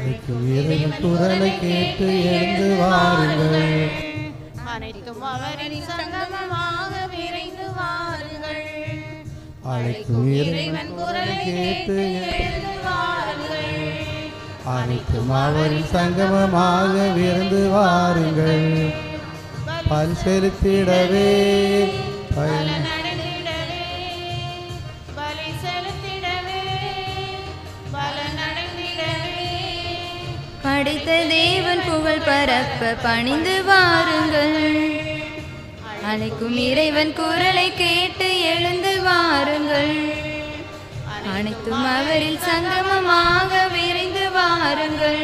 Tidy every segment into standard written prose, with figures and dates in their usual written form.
அழைக்கும் இறைவன் குரலை கேட்டு எழுந்து வாருங்கள். அனைத்தும் அவரின் சங்கமமாக விரைந்து வாருங்கள். அழைக்கும் இறைவன் குரலை கேட்டு எழுந்து வாருங்கள். அனைத்தும் அவரின் சங்கமமாக விரைந்து வாருங்கள். பலி செலுத்திடவே படைத்த தேவன் புகழ் பரப்ப பணிந்து வாருங்கள். அழைக்கும் இறைவன் குரலை கேட்டு எழுந்து வாருங்கள். அனைத்தும் அவரில் சங்கமமாக விரைந்து வாருங்கள்.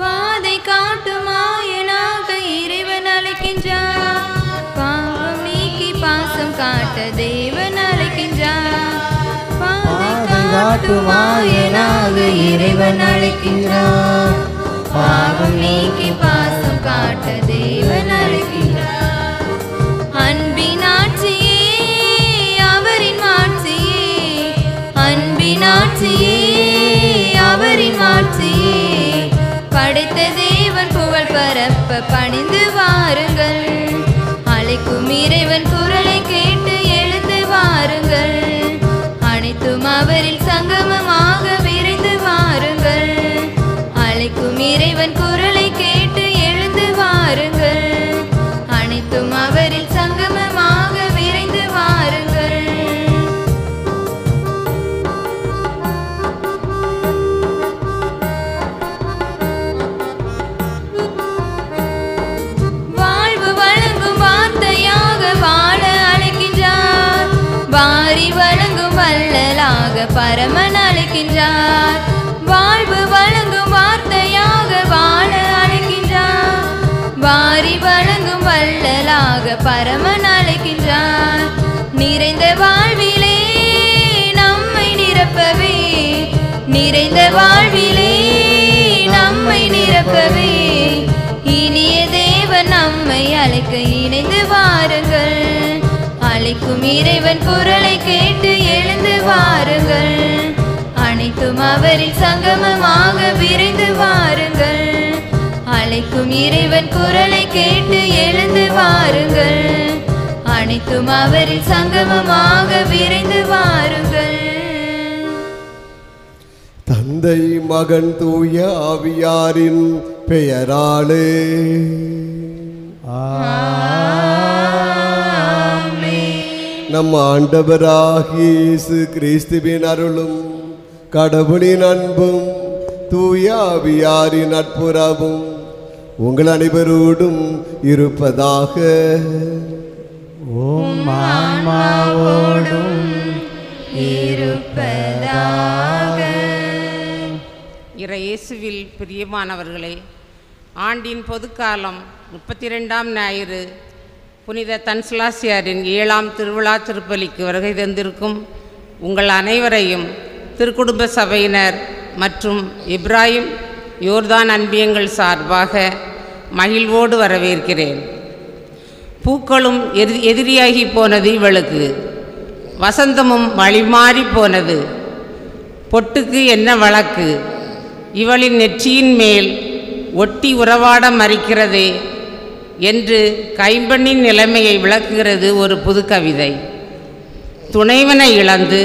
பாதை காட்டும் ஆயனாக இறைவன் அழைக்கின்றார். பாவம் நீக்கி பாசம் காட்ட தேவன் அழைக்கின்றார். பாதை காட்டும் ஆயனாக இறைவன் அழைக்கின்றார். பாவம் நீக்கி பாசம் காட்ட தேவன் அழைக்கின்றார். அன்பின் ஆட்சியே அவரின் மாட்சியே, அன்பின் ஆட்சியே அவரின் மாட்சியே. படைத்த தேவன் புகழ் பரப்ப பணிந்து வாருங்கள். அழைக்கும் இறைவன் குரலை கேட்டு எழுந்து வாருங்கள். அனைத்தும் அவரில் சங்கமமாக விரைந்து வாருங்கள். அழைக்கும் இறைவன் குரலை கேட்டு எழுந்து வாருங்கள். அனைத்தும் அவரில் சங்கமமாக விரைந்து வாருங்கள். வாழ்வு வழங்கும் வார்த்தையாக வாழ அழைக்கின்றார். வாரி வழங்கும் வள்ளலாக பரமன் அழைக்கின்றார். வாழ்வு வழங்கும் வார்த்தையாக வாழ அழைக்கின்றார். வாரி வழங்கும் வள்ளலாக பரமன் அழைக்கின்றார். நிறைந்த வாழ்விலே நம்மை நிரப்பவே, நிறைந்த வாழ்விலே நம்மை நிரப்பவே இனிய தேவன் நம்மை அழைக்க இணைந்து வாருங்கள். அழைக்கும் இறைவன் குரலை கேட்டு எழுந்து வாருங்கள். அனைத்தும் அவரில் சங்கமமாக விரைந்து வாருங்கள். அழைக்கும் இறைவன் குரலை கேட்டு எழுந்து வாருங்கள். அனைத்தும் அவரில் சங்கமமாக விரைந்து வாருங்கள். தந்தை மகன் தூய ஆவியாரின் பெயராலே நம் ஆண்டவராகிய இயேசு கிறிஸ்துவின் அருளும் கடவுளின் அன்பும் தூய ஆவியாரின் நட்புறவும் உங்கள் அனைவரோடும் இருப்பதாக. உம் ஆன்மாவோடும் இருப்பதாக. இயேசுவில் பிரியமானவர்களே, ஆண்டின் பொதுக்காலம் 32ஆம் ஞாயிறு புனித தன்சுலாசியாரின் 7ஆம் திருவிழா திருப்பலிக்கு வருகை தந்திருக்கும் உங்கள் அனைவரையும் திருக்குடும்ப சபையினர் மற்றும் இப்ராஹிம் யோர்தான் அன்பியங்கள் சார்பாக மகிழ்வோடு வரவேற்கிறேன். பூக்களும் எதிரியாகி போனது இவளுக்கு, வசந்தமும் வழிமாறி போனது, பொட்டுக்கு என்ன வழக்கு, இவளின் நெற்றியின் மேல் ஒட்டி உறவாட மறிக்கிறதே என்று கைம்பெண்ணின் நிலைமையை விளக்குகிறது ஒரு புது கவிதை. துணைவனை இழந்து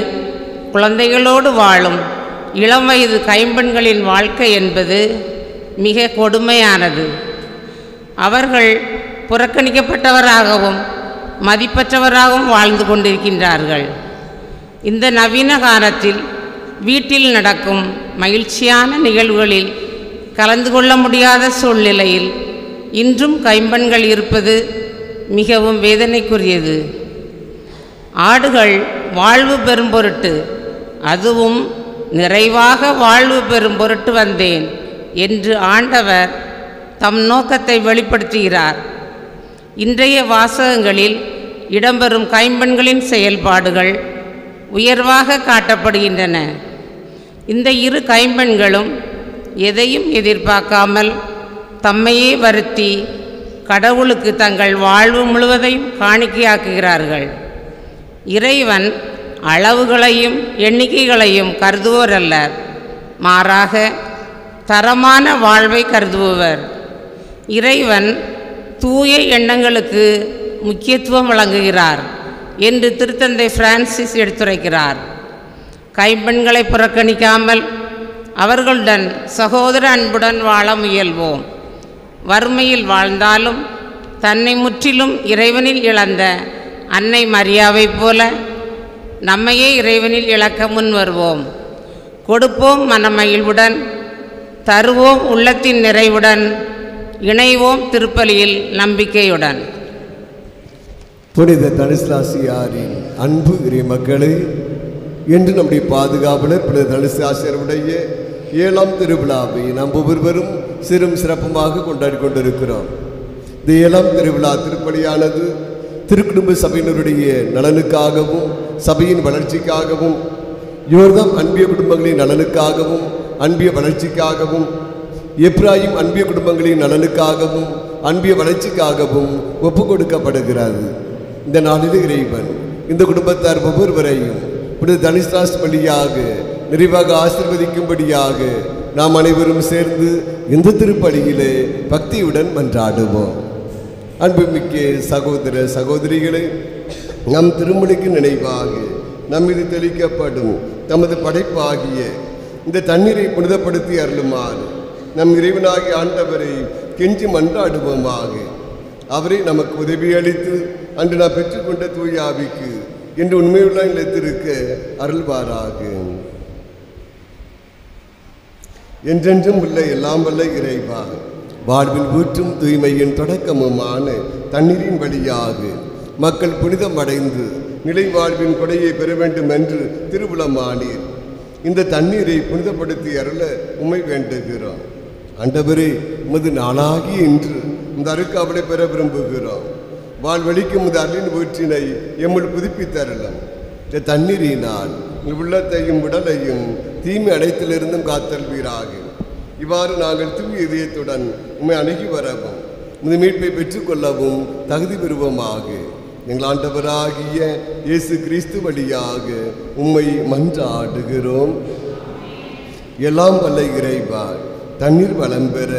குழந்தைகளோடு வாழும் இளம் வயது கைம்பெண்களின் வாழ்க்கை என்பது மிக கொடுமையானது. அவர்கள் புறக்கணிக்கப்பட்டவராகவும் மதிப்பற்றவராகவும் வாழ்ந்து கொண்டிருக்கின்றார்கள். இந்த நவீன காலத்தில் வீட்டில் நடக்கும் மகிழ்ச்சியான நிகழ்வுகளில் கலந்து கொள்ள முடியாத சூழ்நிலையில் இன்றும் கைம்பெண்கள் இருப்பது மிகவும் வேதனைக்குரியது. ஆடுகள் வாழ்வு பெறும் பொருட்டு, அதுவும் நிறைவாக வாழ்வு பெறும் பொருட்டு வந்தேன் என்று ஆண்டவர் தம் நோக்கத்தை வெளிப்படுத்துகிறார். இன்றைய வாசகங்களில் இடம்பெறும் கைம்பெண்களின் செயல்பாடுகள் உயர்வாக காட்டப்படுகின்றன. இந்த இரு கைம்பெண்களும் எதையும் எதிர்பார்க்காமல் தம்மையே வருத்தி கடவுளுக்கு தங்கள் வாழ்வு முழுவதையும் காணிக்கையாக்குகிறார்கள். இறைவன் அளவுகளையும் எண்ணிக்கைகளையும் கருதுவோர் அல்லர், மாறாக தரமான வாழ்வை கருதுபவர். இறைவன் தூய எண்ணங்களுக்கு முக்கியத்துவம் வழங்குகிறார் என்று திருத்தந்தை பிரான்சிஸ் எடுத்துரைக்கிறார். கைம்பெண்களை புறக்கணிக்காமல் அவர்களுடன் சகோதர அன்புடன் வாழ முயல்வோம். வறுமையில் வாழ்ந்தாலும் தன்னை முற்றிலும் இறைவனில் இழந்த அன்னை மரியாவைப் போல நம்மையே இறைவனில் இழக்க முன் வருவோம். கொடுப்போம் மனமகிழ்வுடன், தருவோம் உள்ளத்தின் நிறைவுடன், இணைவோம் திருப்பலியில் நம்பிக்கையுடன். புனித தனிஸ்லாசியாரின் அன்பு இறை மக்களே, என்று நம்முடைய பாதுகாவலர் புனித தனிஸ்லாசியருடைய 7ஆம் திருவிழாவை நாம் ஒவ்வொருவரும் சிறும் சிறப்புமாக கொண்டாடி கொண்டிருக்கிறோம். இந்த 7ஆம் திருவிழா திருப்பலியானது திருக்குடும்ப சபையினருடைய நலனுக்காகவும் சபையின் வளர்ச்சிக்காகவும் யோர்தாம் அன்பிய குடும்பங்களின் நலனுக்காகவும் அன்பிய வளர்ச்சிக்காகவும் எப்ராயிம் அன்பிய குடும்பங்களின் நலனுக்காகவும் அன்பிய வளர்ச்சிக்காகவும் ஒப்பு கொடுக்கப்படுகிறது. இந்த நாளில் இறைவன் இந்த குடும்பத்தார் ஒவ்வொருவரையும் புனித தனிஸ்லாஸ் வழியாக நிறைவாக ஆசீர்வதிக்கும்படியாக நாம் அனைவரும் சேர்ந்து இந்த திருப்பலியிலே பக்தியுடன் மன்றாடுவோம். அன்புமிக்க சகோதர சகோதரிகளே, நம் திருமணிக்கு நினைவாக நம்மீது தெளிக்கப்படும் தமது படைப்பாகிய இந்த தண்ணீரை புனிதப்படுத்தி அருளுமாறு நம் இறைவனாகிய ஆண்டவரை கெஞ்சி மன்றாடுவோமாக. அவரை நமக்கு உதவி அளித்து அன்று நாம் பெற்றுக்கொண்ட தூய ஆவிக்கு என்று உண்மையுள்ள நிலைத்திருக்க அருள்வாராக. என்றென்றும் உள்ள எல்லாம் வல்ல இறைவா, வாழ்வில் ஊற்றும் தூய்மையின் தொடக்கமுமான தண்ணீரின் வழியாக மக்கள் புனிதம் அடைந்து நிலை வாழ்வின் கொடையை பெற வேண்டும் என்று திருவுளமானீர். இந்த தண்ணீரை புனிதப்படுத்தி அருள உம்மை வேண்டுகிறோம். ஆண்டவரே, உமது நாளாகி இன்று இந்த அருக்காவலை பெற விரும்புகிறோம். வாழ்வழிக்கும் உமது அருளின் ஊற்றினை எம்முள் புதுப்பித்தருளும். இந்த தண்ணீரினால் உள்ளத்தையும் உடலையும் தீமை அனைத்திலிருந்தும் காத்தல்வீராக. இவ்வாறு நாங்கள் தூய இதயத்துடன் உம்மை அணுகி வரவும் உமது மீட்பை பெற்றுக்கொள்ளவும் தகுதி பெறுவோமாக. எங்கள் ஆண்டவராகிய இயேசு கிறிஸ்து வழியாக உம்மை மன்றாடுகிறோம். எல்லாம் வல்ல இறைவா, தண்ணீர் வளம் பெற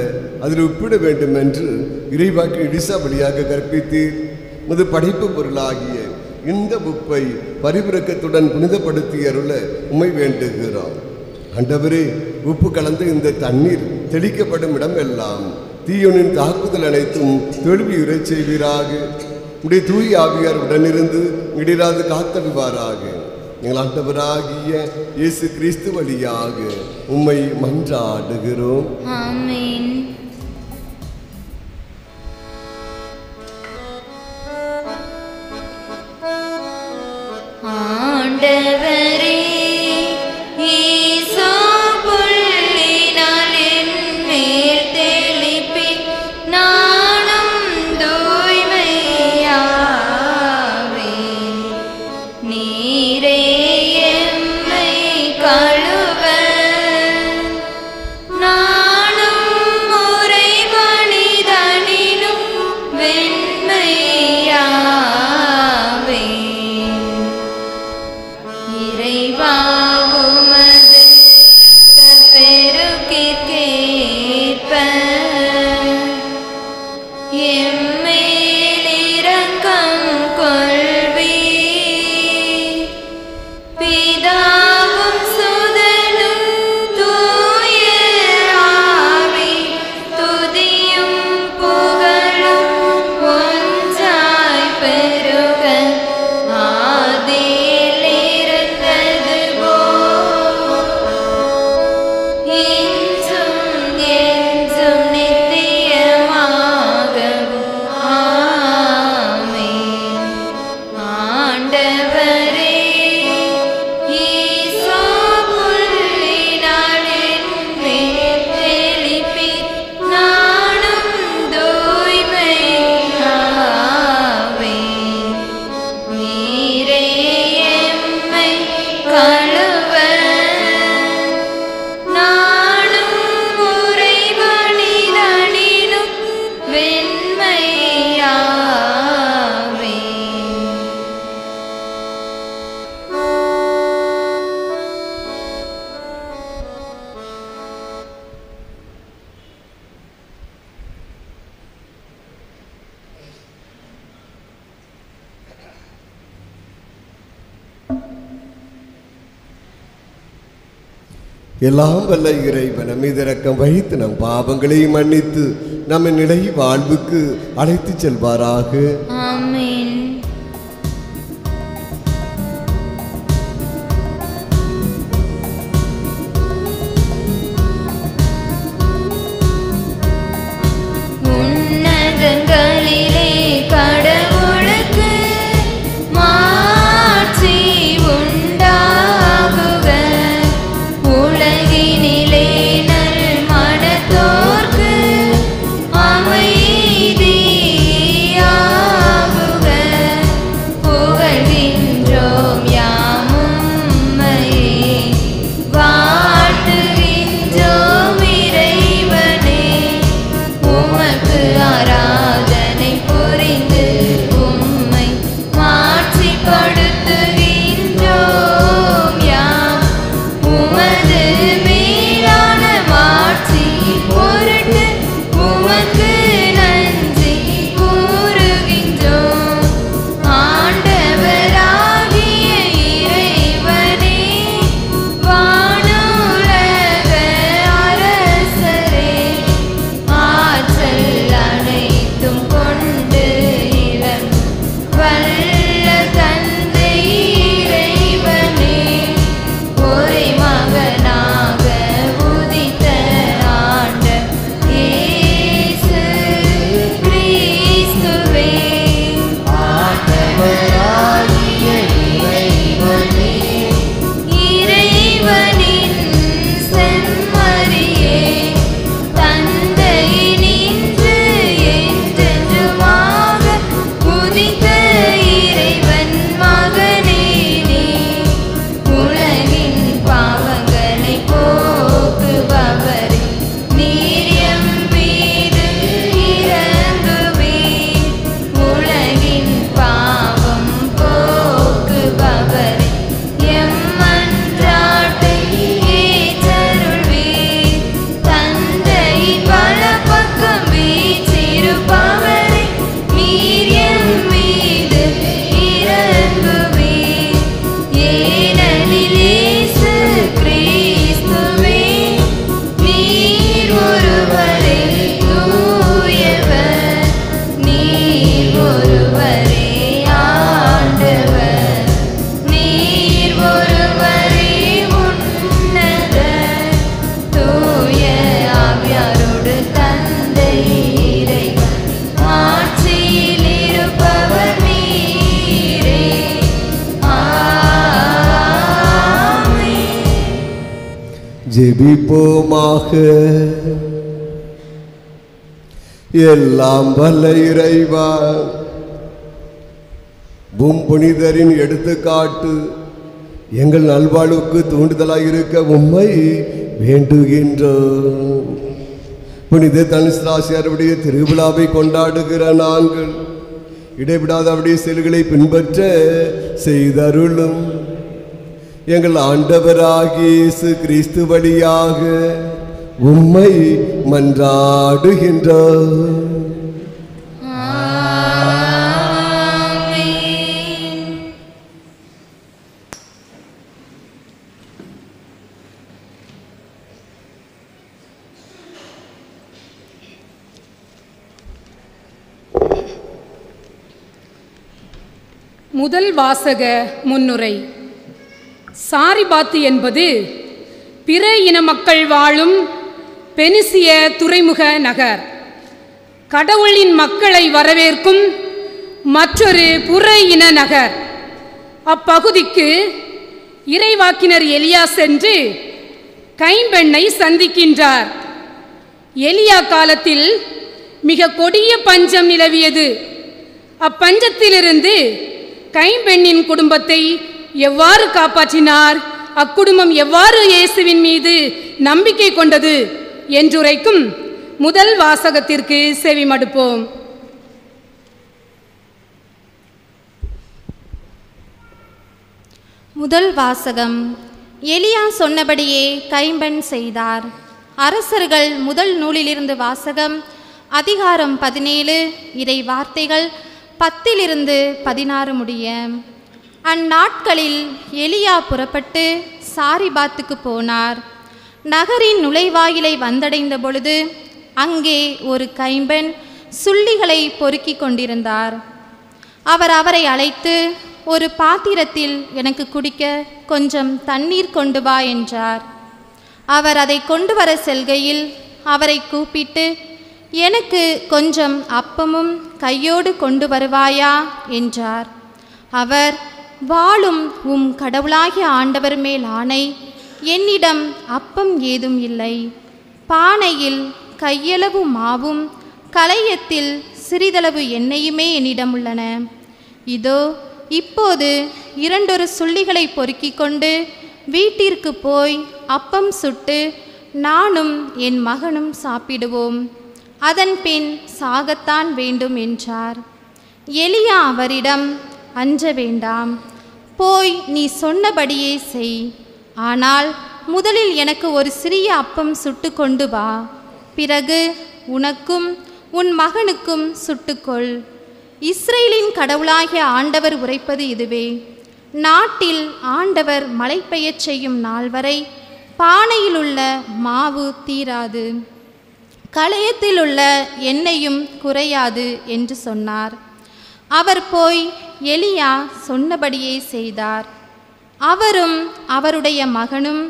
அதில் ஒப்பிட வேண்டும் என்று இறைவாக்கு இடிசா வழியாக கற்பித்தீர். உமது படைப்பு பொருளாகிய இந்த உப்பை பரிவிரக்கத்துடன் புனிதப்படுத்தி அருள உம்மை வேண்டுகிறோம். ஆண்டவரே, உப்பு கலந்த இந்த தண்ணீர் தெளிக்கப்படும் இடம் எல்லாம் தீயோனின் தாக்குதல் அனைத்தும் தோல்வியுறை செய்வீராக. உடைய தூய ஆவியார் உடனிருந்து இடிராது காத்தல்வாராக. எங்கள் ஆண்டவராகிய இயேசு கிறிஸ்து வழியாக உம்மை மன்றாடுகிறோம். ஆமென். ஆண்டவரே, ஈசா புள்ளினால் என் மேல் தெளிப்பி நானும் தூய்மையாவே. நீரே எம்மை கழுவ நானும் எல்லாம் வல்ல இறைவன் மீது இரக்கம் வைத்து நம் பாவங்களை மன்னித்து நம்ம நிலை வாழ்வுக்கு அழைத்து செல்வாராக. ஆமென். உன்னதங்களிலே கடவுளுக்கு மாட்சி உண்டாகுக. உலகினிலே நல் மனத்தோர்க்கு அமைதியாகுக. புகழ்கின்றோம் யாம் உம்மையே, வாழ்த்துகின்றோம் இறைவனே. உமக்கு ஆராதனை புரிந்து உம்மை மாட்சிப்படுத்துகின்றோம் யாம். உமது மேலான மாட்சி பொருட்டு உமக்கு நன்றி கூறுகின்றோம். ஆண்டவராகிய இறைவனே, வானுலக அரசரே, ஆற்றல் அனைத்தும் கொண்டு இளம் வல்ல தந்தை இறைவனே, ஒரே மகனாக உதித்த ஆண்ட இயேசு கிறிஸ்துவே, ஆண்டவராகிய இறைவனே, இறைவனின் செம்மறியே, தந்தை நின்று என்றென்றுமாக உதித்த இறைவன் மகனே நீ. உலகின் பாவங்களை போக்குபவரே, நீர் எம் மீது இரங்குவீர். உலகின் பாவம் போக்குபவரே, எம் மன்றாட்டை ஏற்றருள்வீர். தந்தையின் வலப்பக்கம் வீற்றிருப்பவரே, நீர் எம் மீது இரங்குவீர். ஏனெனில் இயேசு கிறிஸ்துவே, நீர் ஒருவரே தூயவர், நீர் ஒருவரே ஆண்டவர், நீர் ஒருவரே உன்னதர். தூய ஆவியாரோடு தந்தை இறைவன் ஆட்சியில் இருப்பவர் நீரே. ஆமென். ஜெபிப்போமாக. எல்லாம் வல்ல இறைவா, புனிதரின் எடுத்துக்காட்டு எங்கள் நல்வாழ்வுக்கு தூண்டுதலாயிருக்க உம்மை வேண்டுகின்றோம். புனித தனிஸ்ராசியாருடைய திருவிழாவை கொண்டாடுகிற நாங்கள் இடைவிடாத அவருடைய செயல்களை பின்பற்ற செய்தருளும். எங்கள் ஆண்டவராகிய இயேசு கிறிஸ்து வழியாக உம்மை மன்றாடுகின்றோம். ஆமென். முதல் வாசக முன்னுரை. சாரிபாத்து என்பது பிற இன மக்கள் வாழும் பெனிசிய துறைமுக நகர். கடவுளின் மக்களை வரவேற்கும் மற்றொரு புற இன நகர். அப்பகுதிக்கு இறைவாக்கினர் எலியா சென்று கைம்பெண்ணை சந்திக்கின்றார். எலியா காலத்தில் மிக கொடிய பஞ்சம் நிலவியது. அப்பஞ்சத்திலிருந்து கைம்பெண்ணின் குடும்பத்தை எவ்வாறு காப்பாற்றினார், அக்குடும்பம் எவ்வாறு இயேசுவின் மீது நம்பிக்கை கொண்டது என்றுரைக்கும் முதல் வாசகத்திற்கு செவிமடுப்போம். முதல் வாசகம். எலியா சொன்னபடியே கைம்பெண் செய்தார். அரசர்கள் முதல் நூலிலிருந்து வாசகம். அதிகாரம் 17, இறை வார்த்தைகள் 10-16 முடிய. அந்நாட்களில் எலியா புறப்பட்டு சாரிபாத்துக்கு போனார். நகரின் நுழைவாயிலை வந்தடைந்த பொழுது அங்கே ஒரு கைம்பெண் சுள்ளிகளை பொறுக்கிக் கொண்டிருந்தார். அவர் அவரை அழைத்து, ஒரு பாத்திரத்தில் எனக்கு குடிக்க கொஞ்சம் தண்ணீர் கொண்டு வா என்றார். அவர் அதை கொண்டு வர செல்கையில் அவரை கூப்பிட்டு, எனக்கு கொஞ்சம் அப்பமும் கையோடு கொண்டு வருவாயா என்றார். அவர், வாழும் உம் கடவுளாகிய ஆண்டவர் மேல் ஆணை, என்னிடம் அப்பம் ஏதும் இல்லை. பானையில் கையளவு மாவும் களையத்தில் சிறிதளவு எண்ணெயுமே என்னிடம் உள்ளன. இதோ இப்போது 2 சுள்ளிகளை பொறுக்கிக் கொண்டு வீட்டிற்கு போய் அப்பம் சுட்டு நானும் என் மகனும் சாப்பிடுவோம். அதன் பின் சாகத்தான் வேண்டும் என்றார். எலியா அவரிடம், அஞ்ச வேண்டாம், போய் நீ சொன்னபடியே செய். ஆனால் முதலில் எனக்கு ஒரு சிறிய அப்பம் சுட்டு கொண்டு வா. பிறகு உனக்கும் உன் மகனுக்கும் சுட்டுக்கொள். இஸ்ரேலின் கடவுளாகிய ஆண்டவர் உரைப்பது இதுவே: நாட்டில் ஆண்டவர் மழை பெய்யச் செய்யும் நாள் வரை பானையில் உள்ள மாவு தீராது, களையத்தில் உள்ள எண்ணெயும் குறையாது என்று சொன்னார். அவர் போய் எலியா சொன்னபடியே செய்தார். அவரும் அவருடைய மகனும்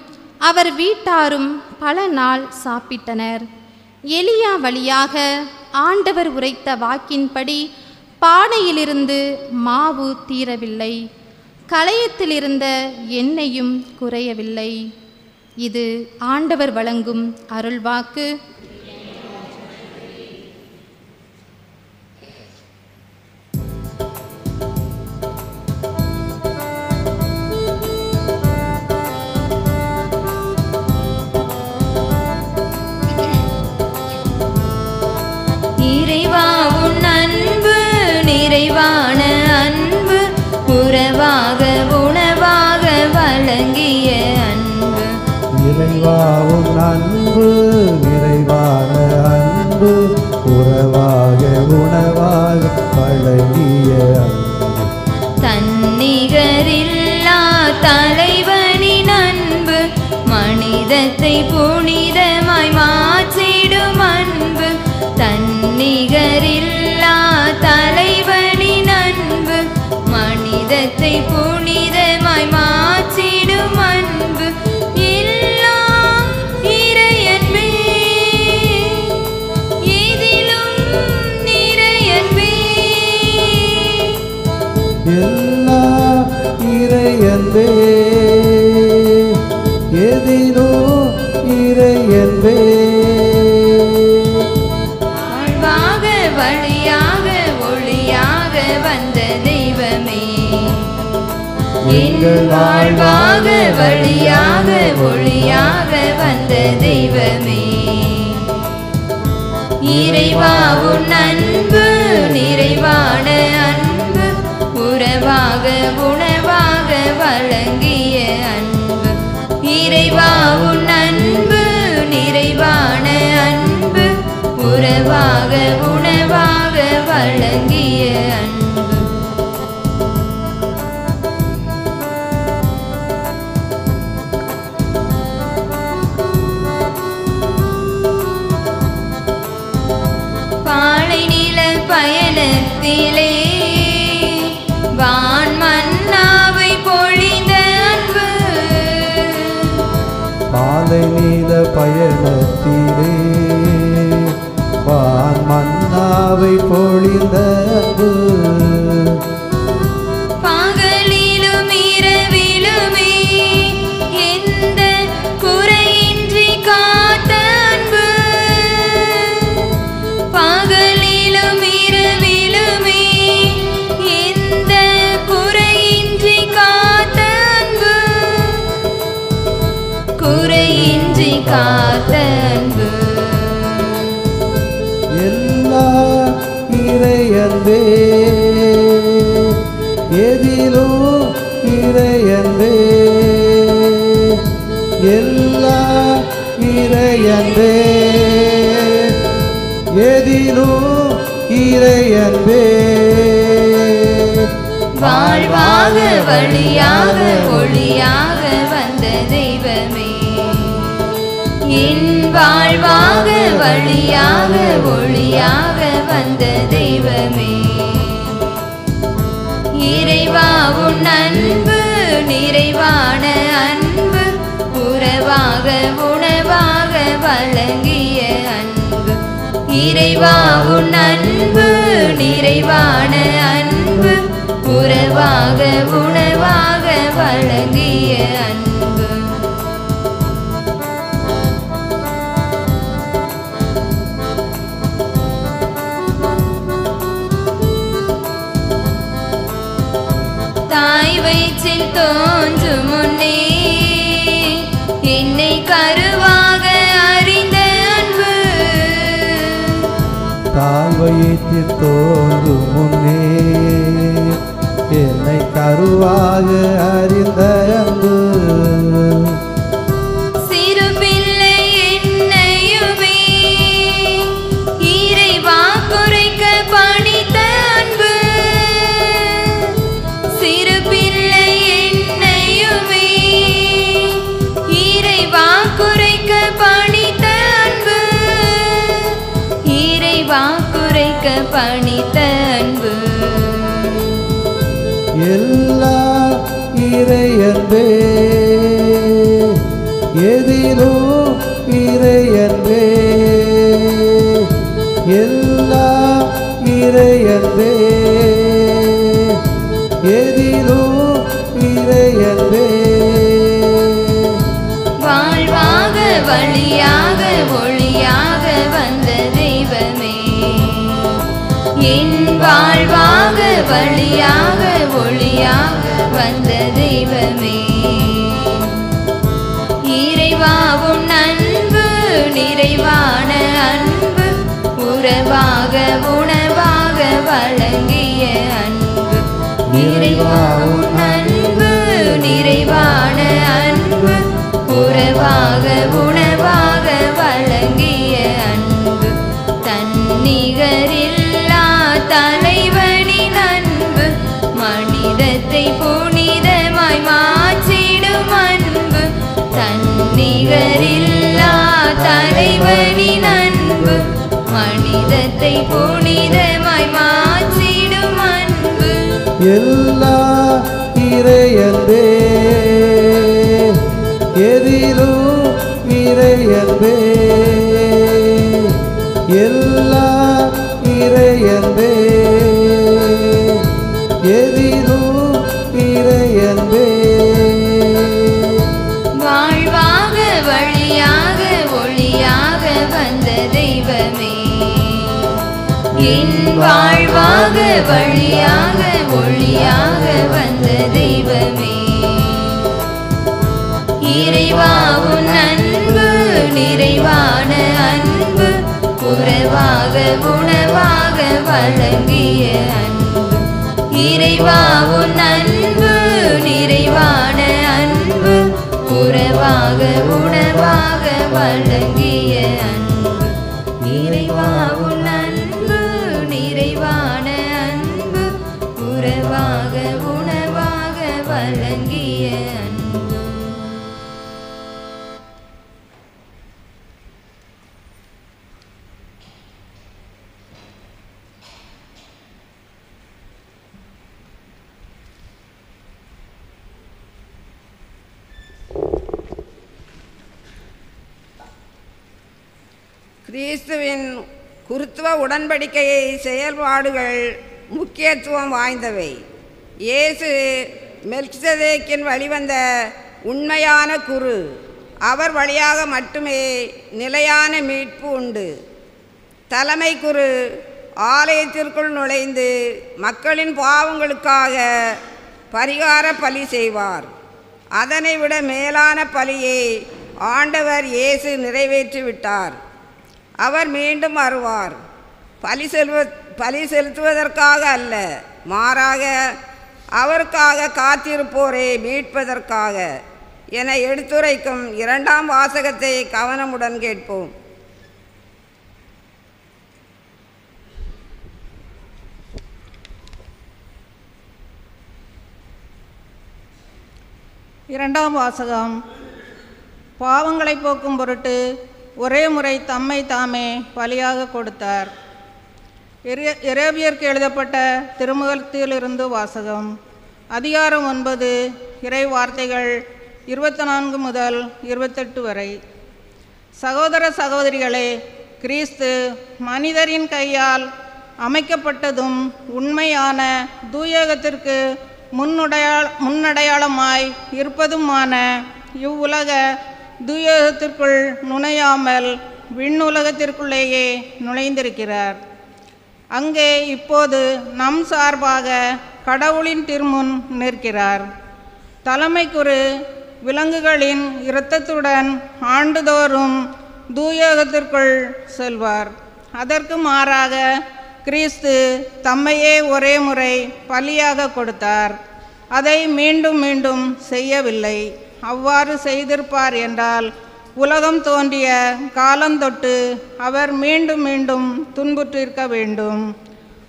அவர் வீட்டாரும் பல நாள் சாப்பிட்டனர். எலியா வழியாக ஆண்டவர் உரைத்த வாக்கின்படி பானையிலிருந்து மாவு தீரவில்லை, களையத்திலிருந்த எண்ணெயும் குறையவில்லை. இது ஆண்டவர் வழங்கும் அருள்வாக்கு. இறைவா உன் அன்பு நிறைவான அன்பு, உறவாக உணவாக வழங்கிய அன்பு. இறைவா உன் அன்பு நிறைவான அன்பு, உறவாக உணவாக வழங்கிய அன்பு. தன்னிகரில்லா தலைவனின் அன்பு, மனிதத்தை புனிதமாய் மாற்றிடும் அன்பு. தன்னிகரில்லா தலைவனின் அன்பு, மனிதத்தை புனிதமாய் மாற்றிடும் அன்பு. எல்லாம் இறையன்பே, எதிலும் நிறையன்பே. எல்லாம் இறையன்பே, எதிலோ இறையன்பே. வாழ்வாக வழியாக ஒளியாக வந்த தெய்வமே, எங்கள் வாழ்வாக வழியாக ஒளியாக வந்த தெய்வமே. இறைவா உன் அன்பு நிறைவான அன்பு, உறவாக உணவாக வழங்கிய அன்பு. இறைவா உன் அன்பு நிறைவான அன்பு, உறவாக உணவாக வழங்கிய அன்பு. பாலை நில பயணத்திலே வான் மன்னாவை பொழிந்த அன்பு. பாலை நீல பயணத்திலே வான் மன்னாவை பொழிந்த அன்பு. பகலிலும் இரவிலுமே எந்த குறையின்றி காத்த அன்பு. பகலிலும் இரவிலுமே எந்த குறையின்றி காத்த அன்பு. குறையின்றி காத்த அன்பு. எல்லா இறையன்பே, எதிலோ இறையன்பே. எல்லா இறையன்பே, எதிலோ இறையன்பே. வாழ்வாக வழியாக ஒளியாக வந்த தெய்வமே, என் வாழ்வாக வழியாக ஒளியாக வந்த தெய்வமே, இறைவா உன் அன்பு நிறைவான அன்பு, உறவாக உணவாக வழங்கிய அன்பு, இறைவா உன் அன்பு நிறைவான அன்பு, உறவாக உணவாக வழங்கிய அன்பு. தாய் வயிற்றில் தோன்றும் முன்னே என்னை கருவாக அறிந்த அன்பு, தாய் வயிற்றில் தோன்றும் முன்னே என்னை கருவாக அறிந்த அன்பு, சிறு பிள்ளை என்னையுமே இறைவா குறைக்க பணித்த அன்பு, சிறு பிள்ளை என்னையுமே இறைவா குறைக்க பணித்த அன்பு, இறைவா குறைக்க பணித்த அன்பு. எல்லா இறையன்பே எதிலும் இறையன்பே, எல்லா இறையன்பே எதிலும் இறையன்பே, வாழ்வாக வழியாக ஒளியாக வந்த தெய்வமே, என் வாழ்வாக வழியாக ஒளியாக வந்த தெய்வமே, இறைவா உன் அன்பு நிறைவான அன்பு, உறவாக உணவாக வழங்கிய அன்பு, இறைவா உன் அன்பு நிறைவான அன்பு, உறவாக உணவாக வழங்கிய அன்பு, தன்னிகரில்லா தலைவனின் அன்பு, மனிதத்தை புனிதமாய் மாற்றிடும் அன்பு, தன்னிகரில்லா தலைவனின் அன்பு, மனிதத்தை புனிதமாய் மாற்றிடும் அன்பு. எல்லா இறையன்பே எதிலும் இறையன்பே, எல்லா இறையன்பே எதிலும் இறையன்பே, வாழ்வாக வழியாக ஒளியாக வந்த தெய்வமே, என் வாழ்வாக வழியாக ஒளியாக வந்த தெய்வமே, இறைவா உன் அன்பு நிறைவான அன்பு, உறவாக உணவாக வழங்கிய அன்பு, இறைவா உன் அன்பு நிறைவான அன்பு, உறவாக உணவாக வழங்கிய அன்பு, இறைவா உன் அன்பு நிறைவான அன்பு, உறவாக உணவாக வழங்கிய அன்பு. கிறிஸ்துவின் குருத்துவ உடன்படிக்கையை செயல்பாடுகள் முக்கியத்துவம் வாய்ந்தவை. இயேசு மெல்கிசதேக்கின் வழிவந்த உண்மையான குரு. அவர் வழியாக மட்டுமே நிலையான மீட்பு உண்டு. தலைமை குரு ஆலயத்திற்குள் நுழைந்து மக்களின் பாவங்களுக்காக பரிகார பலி செய்வார். அதனை விட மேலான பலியை ஆண்டவர் இயேசு நிறைவேற்றிவிட்டார். அவர் மீண்டும் வருவார். பலி செலுத்துவதற்காக அல்ல, மாறாக அவருக்காக காத்திருப்போரை மீட்பதற்காக என எடுத்துரைக்கும் இரண்டாம் வாசகத்தை கவனமுடன் கேட்போம். இரண்டாம் வாசகம். பாவங்களை போக்கும் பொருட்டு ஒரே முறை தம்மை தாமே பலியாக கொடுத்தார். எரேபியருக்கு எழுதப்பட்ட திருமுகத்திலிருந்து வாசகம். அதிகாரம் 9, இறை வார்த்தைகள் 24 முதல் 28 வரை. சகோதர சகோதரிகளே, கிறிஸ்து மனிதரின் கையால் அமைக்கப்பட்டதும் உண்மையான தூயகத்திற்கு முன்னடையாளமாய் இருப்பதுமான இவ்வுலக தூயகத்திற்குள் நுழையாமல் விண்ணுலகத்திற்குள்ளேயே நுழைந்திருக்கிறார். அங்கே இப்போது நம் சார்பாக கடவுளின் திருமுன் நிற்கிறார். தலைமைக்குரு விலங்குகளின் இரத்தத்துடன் ஆண்டுதோறும் தூயகத்திற்குள் செல்வார். அதற்கு மாறாக கிறிஸ்து தம்மையே ஒரே முறை பலியாக கொடுத்தார். அதை மீண்டும் மீண்டும் செய்யவில்லை. அவ்வாறு செய்திருப்பார் என்றால் உலகம் தோன்றிய காலந்தொட்டு அவர் மீண்டும் மீண்டும் துன்புற்றிருக்க வேண்டும்.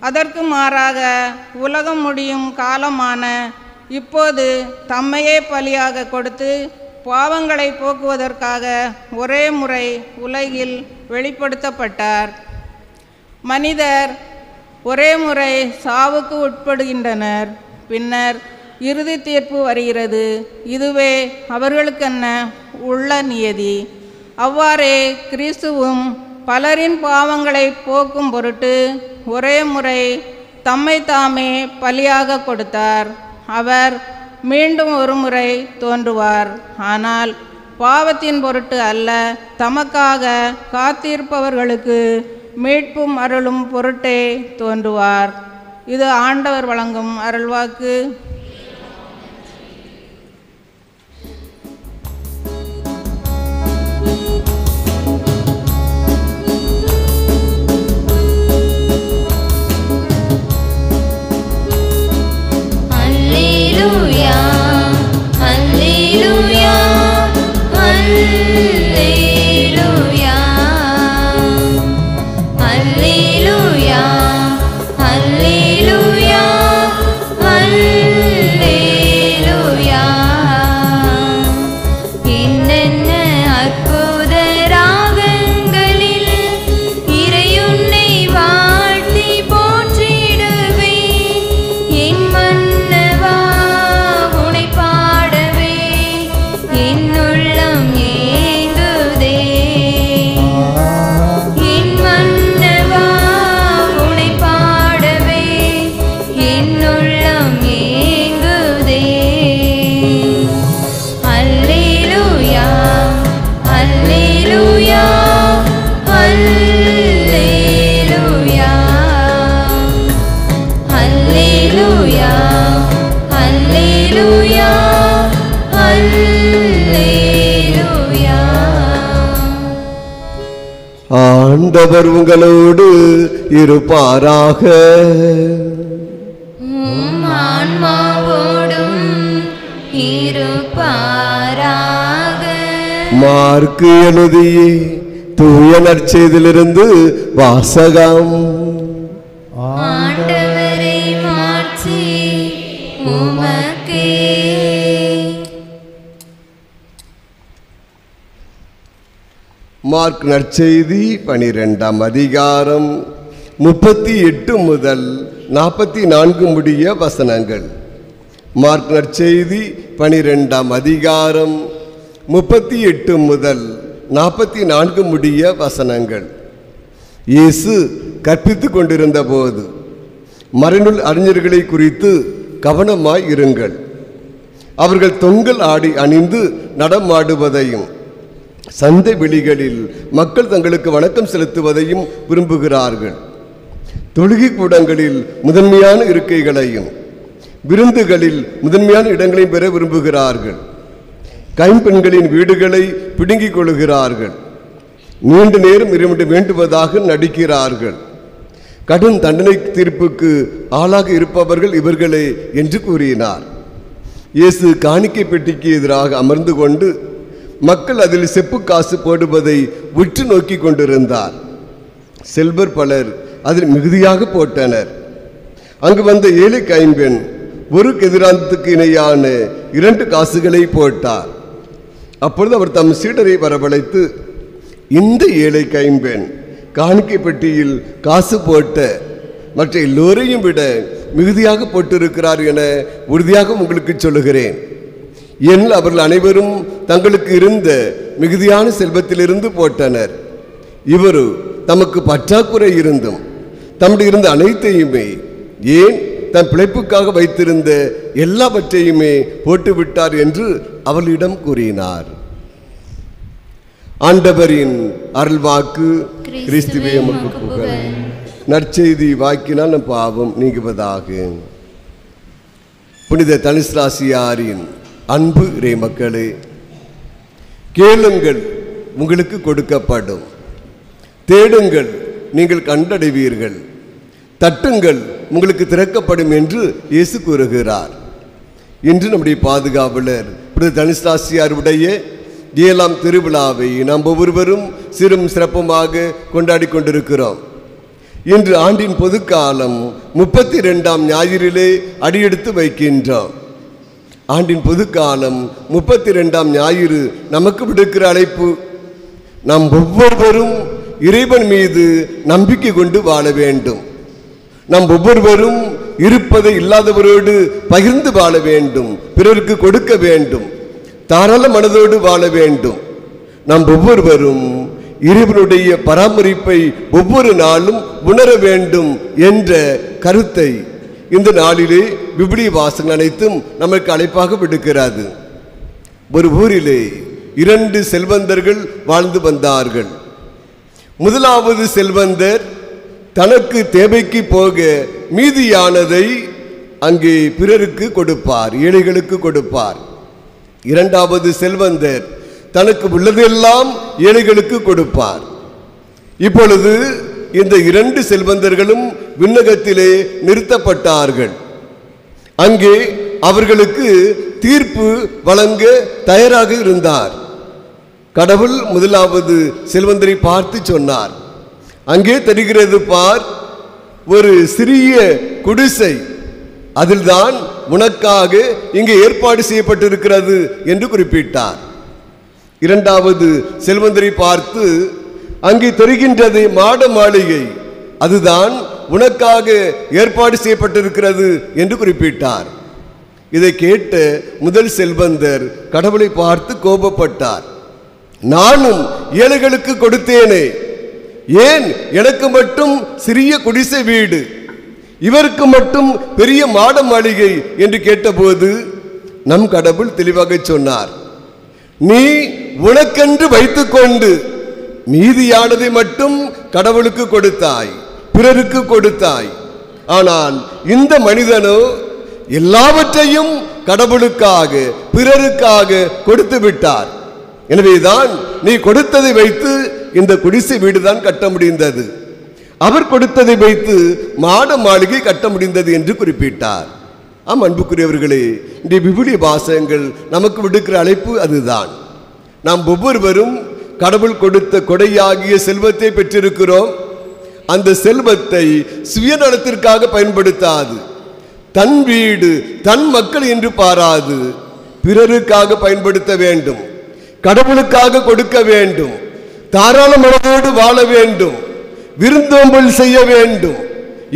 அதற்கு மாறாக உலகம் முடியும் காலமான இப்போது தம்மையே பலியாக கொடுத்து பாவங்களை போக்குவதற்காக ஒரே முறை உலகில் வெளிப்படுத்தப்பட்டார். மனிதர் ஒரே முறை சாவுக்கு உட்படுகின்றனர். பின்னர் இறுதி தீர்ப்பு வருகிறது. இதுவே அவர்களுக்கென்ன உள்ள நியதி. அவ்வாறே கிறிஸ்துவும் பலரின் பாவங்களை போக்கும் பொருட்டு ஒரே முறை தம்மை தாமே பலியாக கொடுத்தார். அவர் மீண்டும் ஒரு முறை தோன்றுவார். ஆனால் பாவத்தின் பொருட்டு அல்ல, தமக்காக காத்திருப்பவர்களுக்கு மீட்பும் அருளும் பொருட்டே தோன்றுவார். இது ஆண்டவர் வழங்கும் அருள்வாக்கு. ஆண்டவர் உங்களோடு இருப்பாராக. ஆன்மாவோடும் இருப்பாராக. மார்க்கு எழுதிய தூய நற்செய்தியிலிருந்து வாசகம். ஆண்டவரே மாட்சி உமக்கே. மார்க் நற்செய்தி 12ஆம் அதிகாரம் 38 முதல் 44 முடிய வசனங்கள். மார்க் நற்செய்தி 12ஆம் அதிகாரம் 38 முதல் 44 முடிய வசனங்கள். இயேசு கற்பித்து கொண்டிருந்த போது மறைநூல் அறிஞர்களை குறித்து கவனமாய் இருங்கள். அவர்கள் தொங்கல் ஆடை அணிந்து நடமாடுவதையும் சந்தை வெளிகளில் மக்கள் தங்களுக்கு வணக்கம் செலுத்துவதையும் விரும்புகிறார்கள். தொழுகை கூடங்களில் முதன்மையான இருக்கைகளையும் விருந்துகளில் முதன்மையான இடங்களையும் பெற விரும்புகிறார்கள். கைம்பெண்களின் வீடுகளை பிடுங்கிக் கொள்கிறார்கள். நீண்ட நேரம் இருமிட வேண்டுவதாக நடிக்கிறார்கள். கடும் தண்டனை தீர்ப்புக்கு ஆளாக இருப்பவர்கள் இவர்களே என்று கூறினார். இயேசு காணிக்கை பெட்டிக்கு எதிராக அமர்ந்து கொண்டு மக்கள் அதில் செப்பு காசு போடுவதை உற்று நோக்கி கொண்டிருந்தார். செல்வர் பலர் அதில் மிகுதியாக போட்டனர். அங்கு வந்த ஏழை கைம்பெண் ஒரு கெதிராந்தத்துக்கு இணையான 2 காசுகளை போட்டார். அப்பொழுது அவர் தம் சீடரை வரவழைத்து, இந்த ஏழை கைம்பெண் காணிக்கை பெட்டியில் காசு போட்ட மற்ற எல்லோரையும் விட மிகுதியாக போட்டிருக்கிறார் என உறுதியாக உங்களுக்கு சொல்லுகிறேன். ஏன் அவர்கள் அனைவரும் தங்களுக்கு இருந்த மிகுதியான செல்வத்திலிருந்து போட்டனர். இவரு தமக்கு பற்றாக்குறை இருந்தும் தம்முடைய இருந்த அனைத்தையுமே, ஏன் தன் பிழைப்புக்காக வைத்திருந்த எல்லாவற்றையுமே போட்டுவிட்டார் என்று அவளிடம் கூறினார். ஆண்டவரின் அருள்வாக்கு. கிறிஸ்துவே உமக்கு புகழ். நற்செய்தி வாக்கினால் நம் பாவம் நீங்குவதாக. புனித தனிஸ்ராசியாரின் அன்பு இறை மக்களே, கேளுங்கள் உங்களுக்கு கொடுக்கப்படும், தேடுங்கள் நீங்கள் கண்டடைவீர்கள், தட்டுங்கள் உங்களுக்கு திறக்கப்படும் என்று இயேசு கூறுகிறார். இன்று நம்முடைய பாதுகாவலர் புனித தனிஸ்ராசியாருடைய 7ஆம் திருவிழாவை நாம் ஒவ்வொருவரும் சிறும் சிறப்புமாக கொண்டாடி கொண்டிருக்கிறோம். இன்று ஆண்டின் பொதுக்காலம் 32ஆம் ஞாயிறிலே அடியெடுத்து வைக்கின்றோம். ஆண்டின் பொதுக்காலம் 32ஆம் ஞாயிறு நமக்கு விடுக்கிற அழைப்பு, நாம் ஒவ்வொருவரும் இறைவன் மீது நம்பிக்கை கொண்டு வாழ வேண்டும். நாம் ஒவ்வொருவரும் இருப்பதை இல்லாதவரோடு பகிர்ந்து வாழ வேண்டும், பிறருக்கு கொடுக்க வேண்டும், தாராள மனதோடு வாழ வேண்டும். நாம் ஒவ்வொருவரும் இறைவனுடைய பராமரிப்பை ஒவ்வொரு நாளும் உணர வேண்டும் என்ற கருத்தை இந்த நாளிலே விவிலிய வாசகங்கள் அனைத்தும் நமக்கு அழைப்பாக விடுக்கிறது. ஒரு ஊரிலே 2 செல்வந்தர்கள் வாழ்ந்து வந்தார்கள். முதலாவது செல்வந்தர் தனக்கு தேவைக்கு போக மீதியானதை அங்கே பிறருக்கு கொடுப்பார், ஏழைகளுக்கு கொடுப்பார். 2வது செல்வந்தர் தனக்கு உள்ளதெல்லாம் ஏழைகளுக்கு கொடுப்பார். இப்பொழுது இந்த 2 செல்வந்தர்களும் விண்ணகத்திலே நிறுத்தப்பட்டார்கள். அங்கே அவர்களுக்கு தீர்ப்பு வழங்க தயாராக இருந்தார். கடவுள் முதலாவது செல்வந்தரை பார்த்து சொன்னார், அங்கே தெரிகிறது பார், ஒரு சிறிய குடிசை, அதில்தான் உனக்காக இங்கே ஏற்பாடு செய்யப்பட்டிருக்கிறது என்று குறிப்பிட்டார். 2வது செல்வந்தரை பார்த்து, அங்கே தெரிகின்றது மாட மாளிகை, அதுதான் உனக்காக ஏற்பாடு செய்யப்பட்டிருக்கிறது என்று குறிப்பிட்டார். இதை கேட்ட முதல் செல்வந்தர் கடவுளை பார்த்து கோபப்பட்டார். நானும் ஏழைகளுக்கு கொடுத்தேனே, ஏன் எனக்கு மட்டும் சிறிய குடிசை வீடு, இவருக்கு மட்டும் பெரிய மாட மாளிகை என்று கேட்டபோது நம் கடவுள் தெளிவாக சொன்னார், நீ உனக்கென்று வைத்துக்கொண்டு மீதியானதை மட்டும் கடவுளுக்கு கொடுத்தாய், பிறருக்கு கொடுத்தாய். ஆனால் இந்த மனிதனோ எல்லாவற்றையும் கடவுளுக்காக பிறருக்காக கொடுத்து விட்டார். எனவேதான் நீ கொடுத்ததை வைத்து இந்த குடிசை வீடுதான் கட்ட முடிந்தது, அவர் கொடுத்ததை வைத்து மாட மாளிகை கட்ட முடிந்தது என்று குறிப்பிட்டார். ஆம் அன்புக்குரியவர்களே, இந்த விவிலிய வாசகங்கள் நமக்கு விடுக்கிற அழைப்பு அதுதான். நாம் ஒவ்வொருவரும் கடவுள் கொடுத்த கொடையாகிய செல்வத்தை பெற்றிருக்கிறோம். அந்த செல்வத்தை சுயநலத்திற்காக பயன்படுத்தாது, தன் வீடு தன் மக்கள் என்று பாராது பிறருக்காக பயன்படுத்த வேண்டும், கடவுளுக்காக கொடுக்க வேண்டும், தாராள மனதோடு வாழ வேண்டும், விருந்தோம்பல் செய்ய வேண்டும்,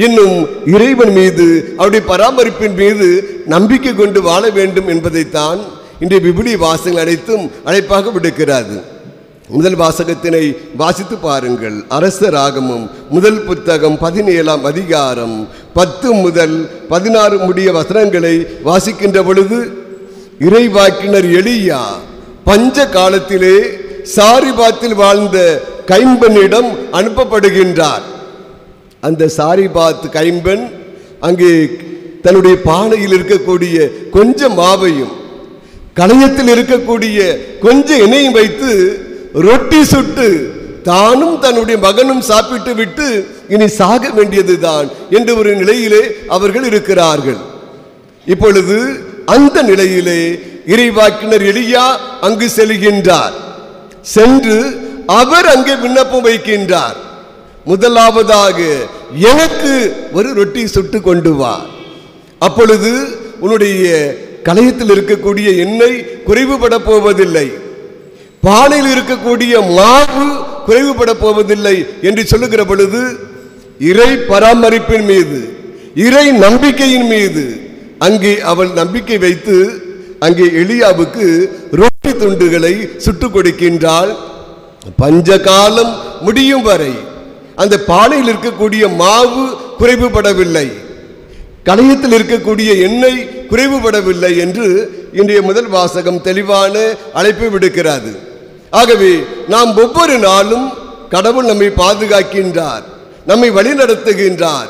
இன்னும் இறைவன் மீது அவருடைய பராமரிப்பின் மீது நம்பிக்கை கொண்டு வாழ வேண்டும் என்பதைத்தான் இன்றைய விவிலிய வாசகங்கள் அனைத்தும் அழைப்பாக விடுக்கிறது. முதல் வாசகத்தினை வாசித்து பாருங்கள். அரசராகமம் முதல் புத்தகம் 17ஆம் அதிகாரம் 10 முதல் 16 முடிய வசனங்களை வாசிக்கின்ற பொழுது, இறைவாக்கினர் எலியா பஞ்ச காலத்திலே சாரிபாத்தில் வாழ்ந்த கைம்பனிடம் அனுப்பப்படுகின்றார். அந்த சாரிபாத் கைம்பன் அங்கே தன்னுடைய பானையில் இருக்கக்கூடிய கொஞ்சம் மாவையும் களையத்தில் இருக்கக்கூடிய கொஞ்சம் எண்ணெயும் வைத்து ரொட்டி சுட்டு தானும் தன்னுடைய மகனும் சாப்பிட்டு விட்டு இனி சாக வேண்டியதுதான் என்ற ஒரு நிலையிலே அவர்கள் இருக்கிறார்கள். இப்பொழுது அந்த நிலையிலே இறைவாக்கினர் எலியா அங்கு செல்கின்றார். சென்று அவர் அங்கே விண்ணப்பம் வைக்கின்றார். முதலாவதாக எனக்கு ஒரு ரொட்டி சுட்டு கொண்டு வா, அப்பொழுது உன்னுடைய களையத்தில் இருக்கக்கூடிய எண்ணெய் குறைவுபட போவதில்லை, பானையில் இருக்கக்கூடிய மாவு குறைவுபட போவதில்லை என்று சொல்லுகிற பொழுது இறை பராமரிப்பின் மீது, இறை நம்பிக்கையின் மீது அங்கே அவள் நம்பிக்கை வைத்து அங்கே எலியாவுக்கு ரொட்டி துண்டுகளை சுட்டுக் கொடுக்கின்றாள். பஞ்ச காலம் முடியும் வரை அந்த பானையில் இருக்கக்கூடிய மாவு குறைவுபடவில்லை, களையத்தில் இருக்கக்கூடிய எண்ணெய் குறைவுபடவில்லை என்று இன்றைய முதல் வாசகம் தெளிவான அழைப்பு விடுக்கிறது. ஆகவே நாம் ஒவ்வொரு நாளும் கடவுள் நம்மை பாதுகாக்கின்றார், நம்மை வழிநடத்துகின்றார்.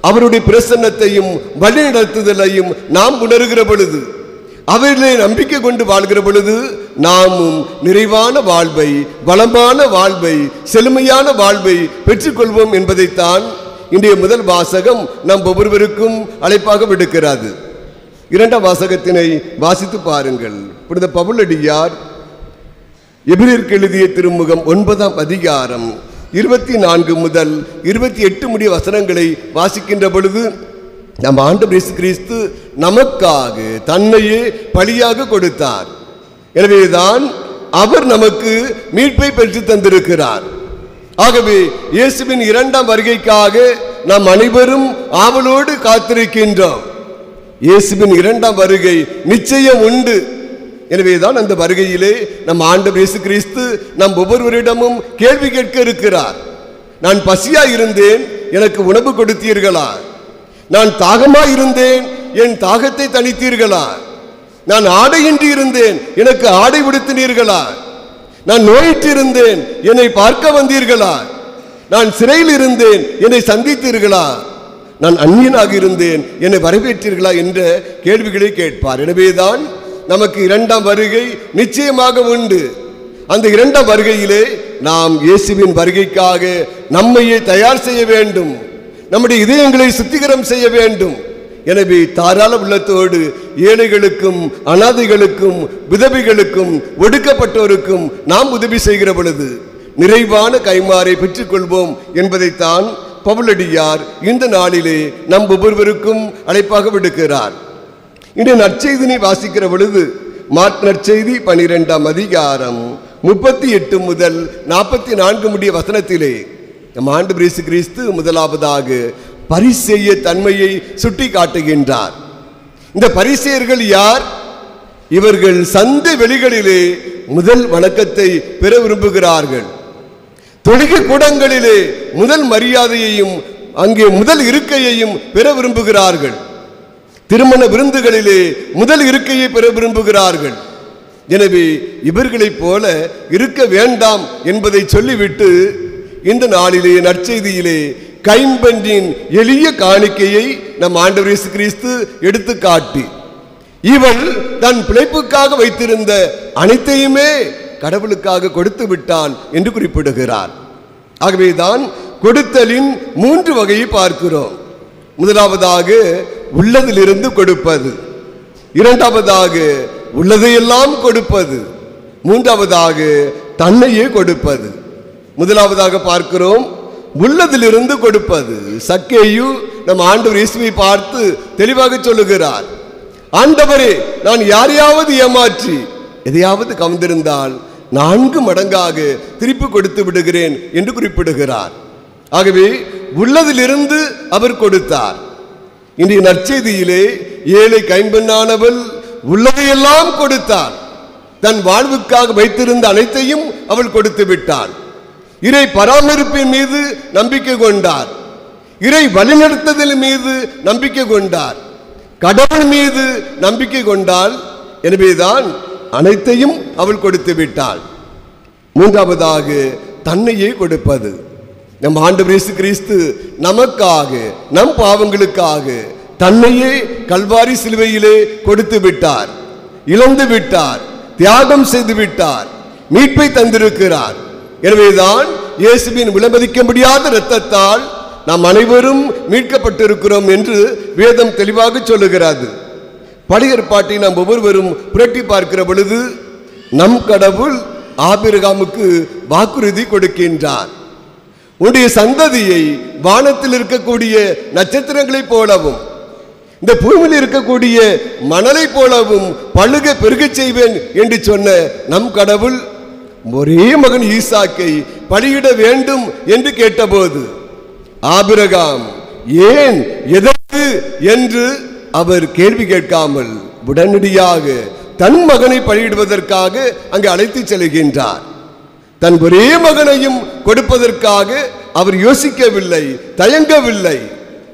அவருடைய பிரசன்னத்தையும் வழிநடத்துதலையும் நாம் உணர்கிற பொழுது, அவரிலே நம்பிக்கை கொண்டு வாழ்கிற பொழுது நாமும் நிறைவான வாழ்வை, வளமான வாழ்வை, செழுமையான வாழ்வை பெற்றுக்கொள்வோம் என்பதைத்தான் இன்றைய முதல் வாசகம் நம் ஒவ்வொருவருக்கும் அழைப்பாக விடுக்கிறது. இரண்டாம் வாசகத்தினை வாசித்து பாருங்கள். புனித பவுலடியார் எபிரேயருக்கு எழுதிய திருமுகம் 9ஆம் அதிகாரம் 24 முதல் 28 முடிய வசனங்களை வாசிக்கின்ற பொழுது, நம் ஆண்டவர் இயேசு கிறிஸ்து நமக்காக தன்னையே பலியாக கொடுத்தார். எனவேதான் அவர் நமக்கு மீட்பை பெற்று தந்திருக்கிறார். ஆகவே இயேசுவின் இரண்டாம் வருகைக்காக நாம் அனைவரும் ஆவலோடு காத்திருக்கின்றோம். இயேசுவின் இரண்டாம் வருகை நிச்சயம் உண்டு. எனவேதான் அந்த வருகையிலே நம் ஆண்டவர் இயேசு கிறிஸ்து நம் ஒவ்வொருவரிடமும் கேள்வி கேட்க இருக்கிறார். நான் பசியா இருந்தேன், எனக்கு உணவு கொடுத்தீர்களா? நான் தாகமாய் இருந்தேன், என் தாகத்தை தணித்தீர்களா? நான் ஆடையின்றி இருந்தேன், எனக்கு ஆடை உடுத்தினீர்களா? நான் நோயிற்று இருந்தேன், என்னை பார்க்க வந்தீர்களா? நான் சிறையில் இருந்தேன், என்னை சந்தித்தீர்களா? நான் அந்நியனாக இருந்தேன், என்னை வரவேற்றீர்களா என்ற கேள்விகளை கேட்பார். எனவேதான் நமக்கு இரண்டாம் வருகை நிச்சயமாக உண்டு. அந்த இரண்டாம் வருகையிலே நாம் இயேசுவின் வருகைக்காக நம்மையே தயார் செய்ய வேண்டும், நம்முடைய இதயங்களை சுத்திகரம் செய்ய வேண்டும். எனவே தாராள உள்ளத்தோடு ஏழைகளுக்கும், அனாதைகளுக்கும், விதவைகளுக்கும், ஒடுக்கப்பட்டோருக்கும் நாம் உதவி செய்கிற பொழுது நிறைவான கைமாறை பெற்றுக்கொள்வோம் என்பதைத்தான் பவுலடியார் இந்த நாளிலே நம் ஒவ்வொருவருக்கும் அழைப்பாக விடுக்கிறார். இன்றைய நற்செய்தினை வாசிக்கிற பொழுது மார்க் நற்செய்தி 12ஆம் அதிகாரம் 38 முதல் 44 முடிய வசனத்திலே நம் ஆண்டவர் இயேசு கிறிஸ்து முதலாவதாக பரிசேய தன்மையை சுட்டி காட்டுகின்றார். இந்த பரிசேயர்கள் யார்? இவர்கள் சந்தை வெளிகளிலே முதல் வணக்கத்தை பெற விரும்புகிறார்கள். தொழுகை கூடங்களிலே முதல் மரியாதையையும் அங்கே முதல் இருக்கையையும் பெற விரும்புகிறார்கள். திருமண விருந்துகளிலே முதல் இருக்கையை பெற விரும்புகிறார்கள். எனவே இவர்களைப் போல இருக்க வேண்டாம் என்பதை சொல்லிவிட்டு இந்த நாளிலே நற்செய்தியிலே கைம்பெண்ணின் எளிய காணிக்கையை நம் ஆண்டவர் இயேசு கிறிஸ்து எடுத்து காட்டி, இவள் தன் பிழைப்புக்காக வைத்திருந்த அனைத்தையுமே கடவுளுக்காக கொடுத்து விட்டாள் என்று குறிப்பிடுகிறார். ஆகவேதான் கொடுத்தலின் 3 வகையை பார்க்கிறோம். முதலாவதாக உள்ளதிலிருந்து கொடுப்பது, இரண்டாவதாக உள்ளதையெல்லாம் கொடுப்பது, மூன்றாவதாக தன்னையே கொடுப்பது. முதலாவதாக பார்க்கிறோம் உள்ளதிலிருந்து கொடுப்பது. சக்கேயு நம் ஆண்டவர் இயேசுவை பார்த்து தெளிவாக சொல்லுகிறார், ஆண்டவரே, நான் யாரையாவது ஏமாற்றி எதையாவது கவர்ந்திருந்தால் 4 மடங்காக திருப்பி கொடுத்து விடுகிறேன் என்று குறிப்பிடுகிறார். ஆகவே உள்ளதிலிருந்து அவர் கொடுத்தார். இன்றைய நற்செய்தியிலே ஏழை கைம்பெண்ணானவள் உள்ளதையெல்லாம் கொடுத்தாள். தன் வாழ்வுக்காக வைத்திருந்த அனைத்தையும் அவள் கொடுத்து விட்டாள். இறை பராமரிப்பின் மீது நம்பிக்கை கொண்டார், இறை வழிநடத்துதல் மீது நம்பிக்கை கொண்டார், கடவுள் மீது நம்பிக்கை கொண்டாள். எனவேதான் அனைத்தையும் அவள் கொடுத்து விட்டாள். மூன்றாவதாக தன்னையே கொடுப்பது. நம் ஆண்டவர் இயேசு கிறிஸ்து நமக்காக, நம் பாவங்களுக்காக தன்னையே கல்வாரி சிலுவையிலே கொடுத்து விட்டார், இழந்து விட்டார், தியாகம் செய்து விட்டார், மீட்பை தந்திருக்கிறார். எனவேதான் இயேசுவின் விலைமதிக்க முடியாத இரத்தத்தால் நாம் அனைவரும் மீட்கப்பட்டிருக்கிறோம் என்று வேதம் தெளிவாக சொல்லுகிறது. பழைய ஏற்பாட்டை நாம் ஒவ்வொருவரும் புரட்டி பார்க்கிற பொழுது நம் கடவுள் ஆபிரகாமுக்கு வாக்குறுதி கொடுக்கின்றார். உன்னுடைய சந்ததியை வானத்தில் இருக்கக்கூடிய நட்சத்திரங்களைப் போலவும் இந்த பூமியில் இருக்கக்கூடிய மணலை போலவும் பழுக பெருகச் செய்வேன் என்று சொன்ன நம் கடவுள் ஒரே மகன் ஈசாக்கை பலியிட வேண்டும் என்று கேட்டபோது ஆபிரகாம் ஏன், எதற்கு என்று அவர் கேள்வி கேட்காமல் உடனடியாக தன் மகனை பலியிடுவதற்காக அங்கு அழைத்து செல்கின்றார். தன் ஒரே மகனையும் கொடுப்பதற்காக அவர் யோசிக்கவில்லை, தயங்கவில்லை.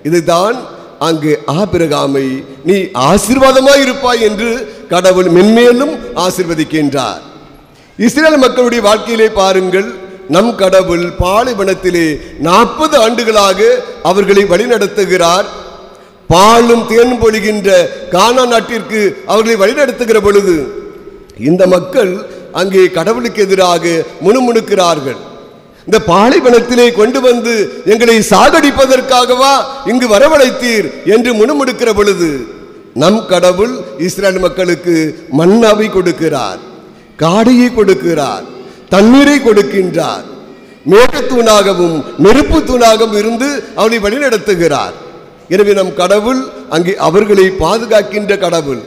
இதுதான் அங்கு ஆபிரகாமை நீ ஆசீர்வாதமாய் இருப்பாய் என்று கடவுள் மென்மேலும் ஆசீர்வதிக்கின்றார். இஸ்ரேல் மக்களுடைய வாழ்க்கையிலே பாருங்கள், நம் கடவுள் பாலைவனத்திலே 40 ஆண்டுகளாக அவர்களை வழிநடத்துகிறார். பாலும் தேன் பொழிகின்ற கானான் நாட்டிற்கு அவர்களை வழிநடத்துகிற பொழுது இந்த மக்கள் அங்கே கடவுளுக்கு எதிராக முணுமுணுக்கிறார்கள். இந்த பாலைவனத்திலே கொண்டு வந்து எங்களை சாகடிப்பதற்காகவா இங்கு வரவழைத்தீர் என்று முணுமுணுக்கிற பொழுது நம் கடவுள் இஸ்ரேல் மக்களுக்கு மன்னாவை கொடுக்கிறார், காடையை கொடுக்கிறார், தண்ணீரை கொடுக்கின்றார். மேகத்தூணாகவும் நெருப்பு தூணாகவும் இருந்து அவளை வழிநடத்துகிறார். எனவே நம் கடவுள் அங்கே அவர்களை பாதுகாக்கின்ற கடவுள்,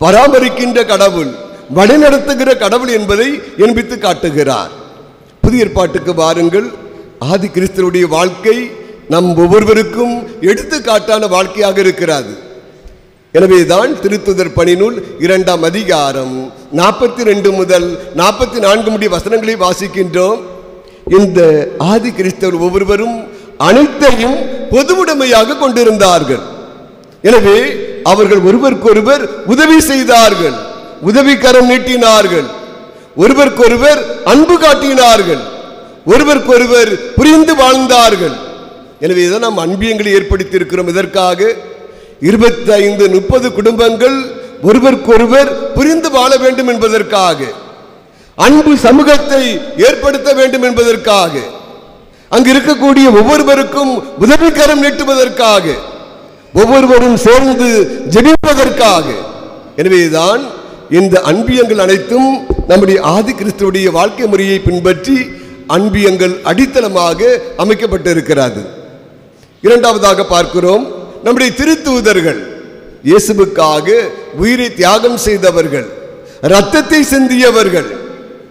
பராமரிக்கின்ற கடவுள், வழிநடத்துகிற கடவுள் என்பதை என்பித்து காட்டுகிறார். புதிய ஏற்பாட்டுக்கு வாருங்கள். ஆதி கிறிஸ்துவுடைய வாழ்க்கை நம் ஒவ்வொருவருக்கும் எடுத்துக்காட்டான வாழ்க்கையாக இருக்கிறது. எனவேதான் திருத்துதர் பணி நூல் 2ஆம் அதிகாரம் 42 முதல் 44 முடிய வசனங்களை வாசிக்கின்றோம். இந்த ஆதி கிறிஸ்தவர் ஒவ்வொருவரும் அனைத்தையும் பொதுவுடைமையாக கொண்டிருந்தார்கள். எனவே அவர்கள் ஒருவருக்கொருவர் உதவி செய்தார்கள், உதவிக்கரம் நீட்டினார்கள், ஒருவருக்கொருவர் அன்பு காட்டினார்கள், ஒருவருக்கொருவர் புரிந்து வாழ்ந்தார்கள். எனவே இதான் நாம் அன்பியங்களை ஏற்படுத்தி இருக்கிறோம். இதற்காக 25-30 குடும்பங்கள் ஒருவருக்கொருவர் புரிந்து வாழ வேண்டும் என்பதற்காக, அன்பு சமூகத்தை ஏற்படுத்த வேண்டும் என்பதற்காக, அங்கு இருக்கக்கூடிய ஒவ்வொருவருக்கும் உதவிக்கரம் நீட்டுவதற்காக, ஒவ்வொருவரும் சேர்ந்து ஜெபிப்பதற்காக. எனவேதான் இந்த அன்பியங்கள் அனைத்தும் நம்முடைய ஆதி கிறிஸ்துவுடைய வாழ்க்கை முறையை பின்பற்றி அன்பியங்கள் அடித்தளமாக அமைக்கப்பட்டிருக்கிறது. இரண்டாவதாக பார்க்கிறோம், நம்முடைய திருத்தூதர்கள் இயேசுவுக்காக உயிரை தியாகம் செய்தவர்கள், இரத்தத்தை சிந்தியவர்கள்.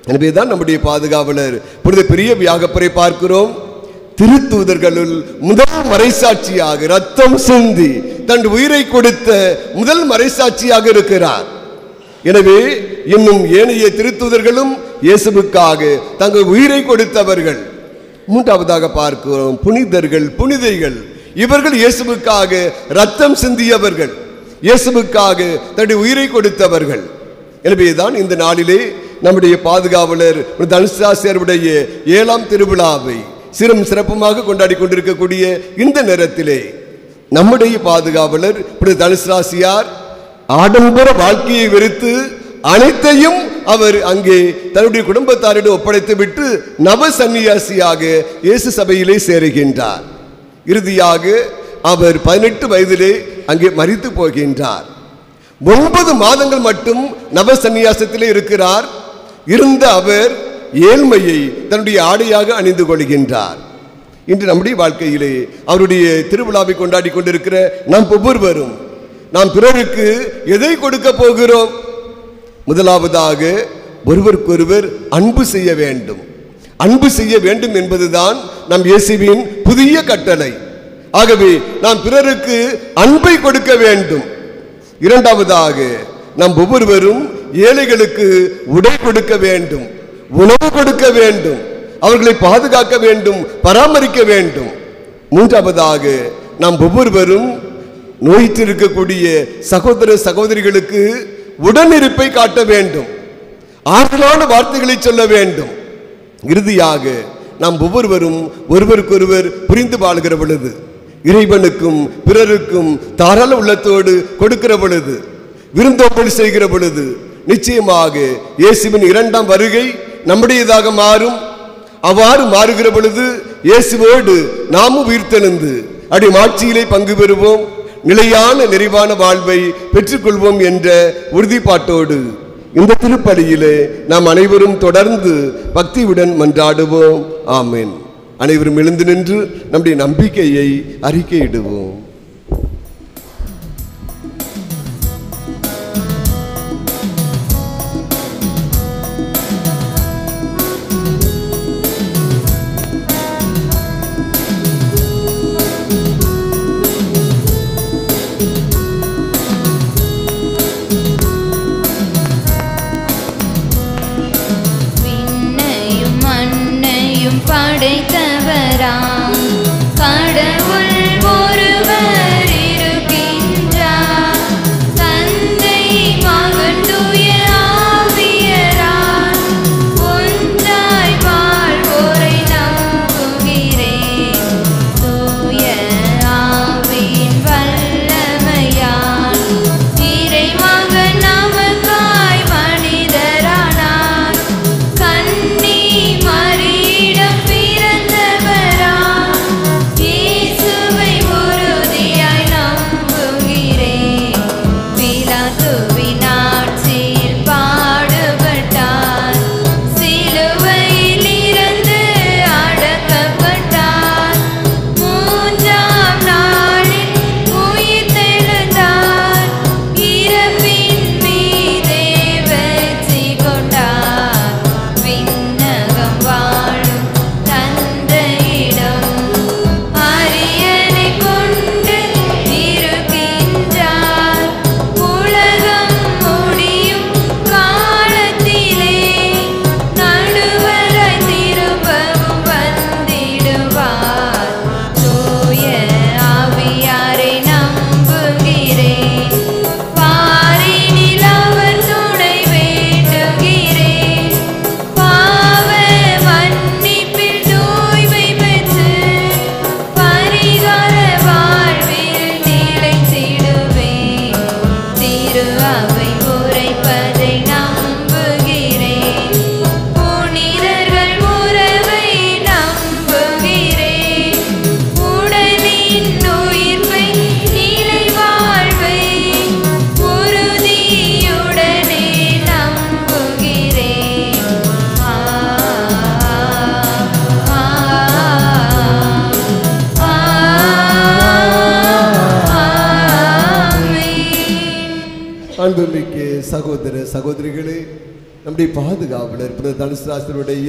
எனவேதான் நம்முடைய பாதுகாவலர் புனித பெரிய வியாகப்பரை பார்க்கிறோம். திருத்தூதர்களுள் முதல் மறைசாட்சியாக இரத்தம் சிந்தி தன் உயிரை கொடுத்த முதல் மறைசாட்சியாக இருக்கிறார். எனவே இன்னும் ஏனைய திருத்தூதர்களும் இயேசுவுக்காக தங்கள் உயிரை கொடுத்தவர்கள். மூன்றாவதாக பார்க்கிறோம் புனிதர்கள், புனிதைகள். இவர்கள் இயேசுவுக்காக இரத்தம் சிந்தியவர்கள், இயேசுவுக்காக தன்னுடைய உயிரை கொடுத்தவர்கள். எனவேதான் இந்த நாளிலே நம்முடைய பாதுகாவலர் தனுசாசியருடைய 7ஆம் திருவிழாவை சிறும் சிறப்புமாக கொண்டாடி கொண்டிருக்கக்கூடிய இந்த நேரத்திலே நம்முடைய பாதுகாவலர் தனுசாசியார் ஆடம்பர வாழ்க்கையை வெறுத்து அனைத்தையும் அவர் அங்கே தன்னுடைய குடும்பத்தாரிடம் ஒப்படைத்து விட்டு நவ சன்னியாசியாக இயேசு சபையிலே சேருகின்றார். இறுதியாக அவர் 18 வயதிலே அங்கே மரித்து போகின்றார். 9 மாதங்கள் மட்டும் நவ சன்னியாசத்திலே இருக்கிறார். இருந்த அவர் ஏழ்மையை தன்னுடைய ஆடையாக அணிந்து கொள்கின்றார். இன்று நம்முடைய வாழ்க்கையிலே அவருடைய திருவிழாவை கொண்டாடி கொண்டிருக்கிற நாம் ஒவ்வொருவரும் நாம் பிறருக்கு எதை கொடுக்க போகிறோம்? முதலாவதாக ஒருவருக்கொருவர் அன்பு செய்ய வேண்டும். அன்பு செய்ய வேண்டும் என்பதுதான் நம் இயேசுவின் புதிய கட்டளை. ஆகவே நாம் பிறருக்கு அன்பை கொடுக்க வேண்டும். இரண்டாவதாக நாம் ஒவ்வொருவரும் ஏழைகளுக்கு உடை கொடுக்க வேண்டும், உணவு கொடுக்க வேண்டும், அவர்களை பாதுகாக்க வேண்டும், பராமரிக்க வேண்டும். மூன்றாவதாக நாம் ஒவ்வொருவரும் நோயிற்றிருக்கக்கூடிய சகோதர சகோதரிகளுக்கு உடனிருப்பை காட்ட வேண்டும், ஆறுதலான வார்த்தைகளை சொல்ல வேண்டும். இறுதியாக நாம் ஒவ்வொருவரும் ஒருவருக்கொருவர் புரிந்து வாழ்கிற பொழுது, இறைவனுக்கும் பிறருக்கும் தாராள உள்ளத்தோடு கொடுக்கிற பொழுது, விருந்தோம்பல் செய்கிற பொழுது, நிச்சயமாக இயேசுவின் 2ஆம் வருகை நம்முடையதாக மாறும். அவ்வாறு மாறுகிற பொழுது இயேசுவோடு நாமும் உயிர்த்தெழுந்து அடி மாட்சியிலே பங்கு பெறுவோம், நிலையான நிறைவான வாழ்வை பெற்றுக்கொள்வோம் என்ற உறுதிப்பாட்டோடு இந்த திருப்பலியிலே நாம் அனைவரும் தொடர்ந்து பக்தியுடன் மன்றாடுவோம். ஆமென். அனைவரும் எழுந்து நின்று நம்முடைய நம்பிக்கையை அறிக்கையிடுவோம். படைத்தவராம் கடவுள் ஒருவர் இருக்கின்றார். தந்தை மகன் தூய ஆவியரார் ஒன்றாய் வாழ்வோரை நம்புகிறேன். தூய ஆவியின் வல்லமையால் இறைமகன் நமக்காய் மனிதரானார். கன்னி மரியிடம் பிறந்தவராம் இயேசுவை உறுதியாய் நம்புகிறேன். பிலாத்துவின் ஆட்சியில் பாடுபட்டார். சிலுவையில் இறந்து அடக்கப்பட்டார். மூன்றாம் நாளில் உயிர்த்தெழுந்தார். இறப்பின் மீதே வெற்றி கொண்டார். விண்ணகம் வாழும் தந்தையிடம் அரியணை கொண்டு இருக்கின்றார். உலகம் முடியும் காலத்திலே நடுவராய் திரும்பவும் வந்திடுவார். தூய ஆவியாரை நம்புகிறேன். பாரினில் அவர் துணை வேண்டுகிறேன். பாவ மன்னிப்பில் தூய்மை பெற்று பரிகார வாழ்வில் நிலைத்திடுவேன். திரு அவை உரைப்பதை நம்புகிறேன். புனிதர்கள் உறவை நம்புகிறேன். உடலின் உயிர்ப்பை நிலை வாழ்வை உறுதியுடனே நம்புகிறேன். அன்புமிக்க சகோதர சகோதரிகளே, நம்முடைய பாதுகாவலர் புனித தனுசுராசருடைய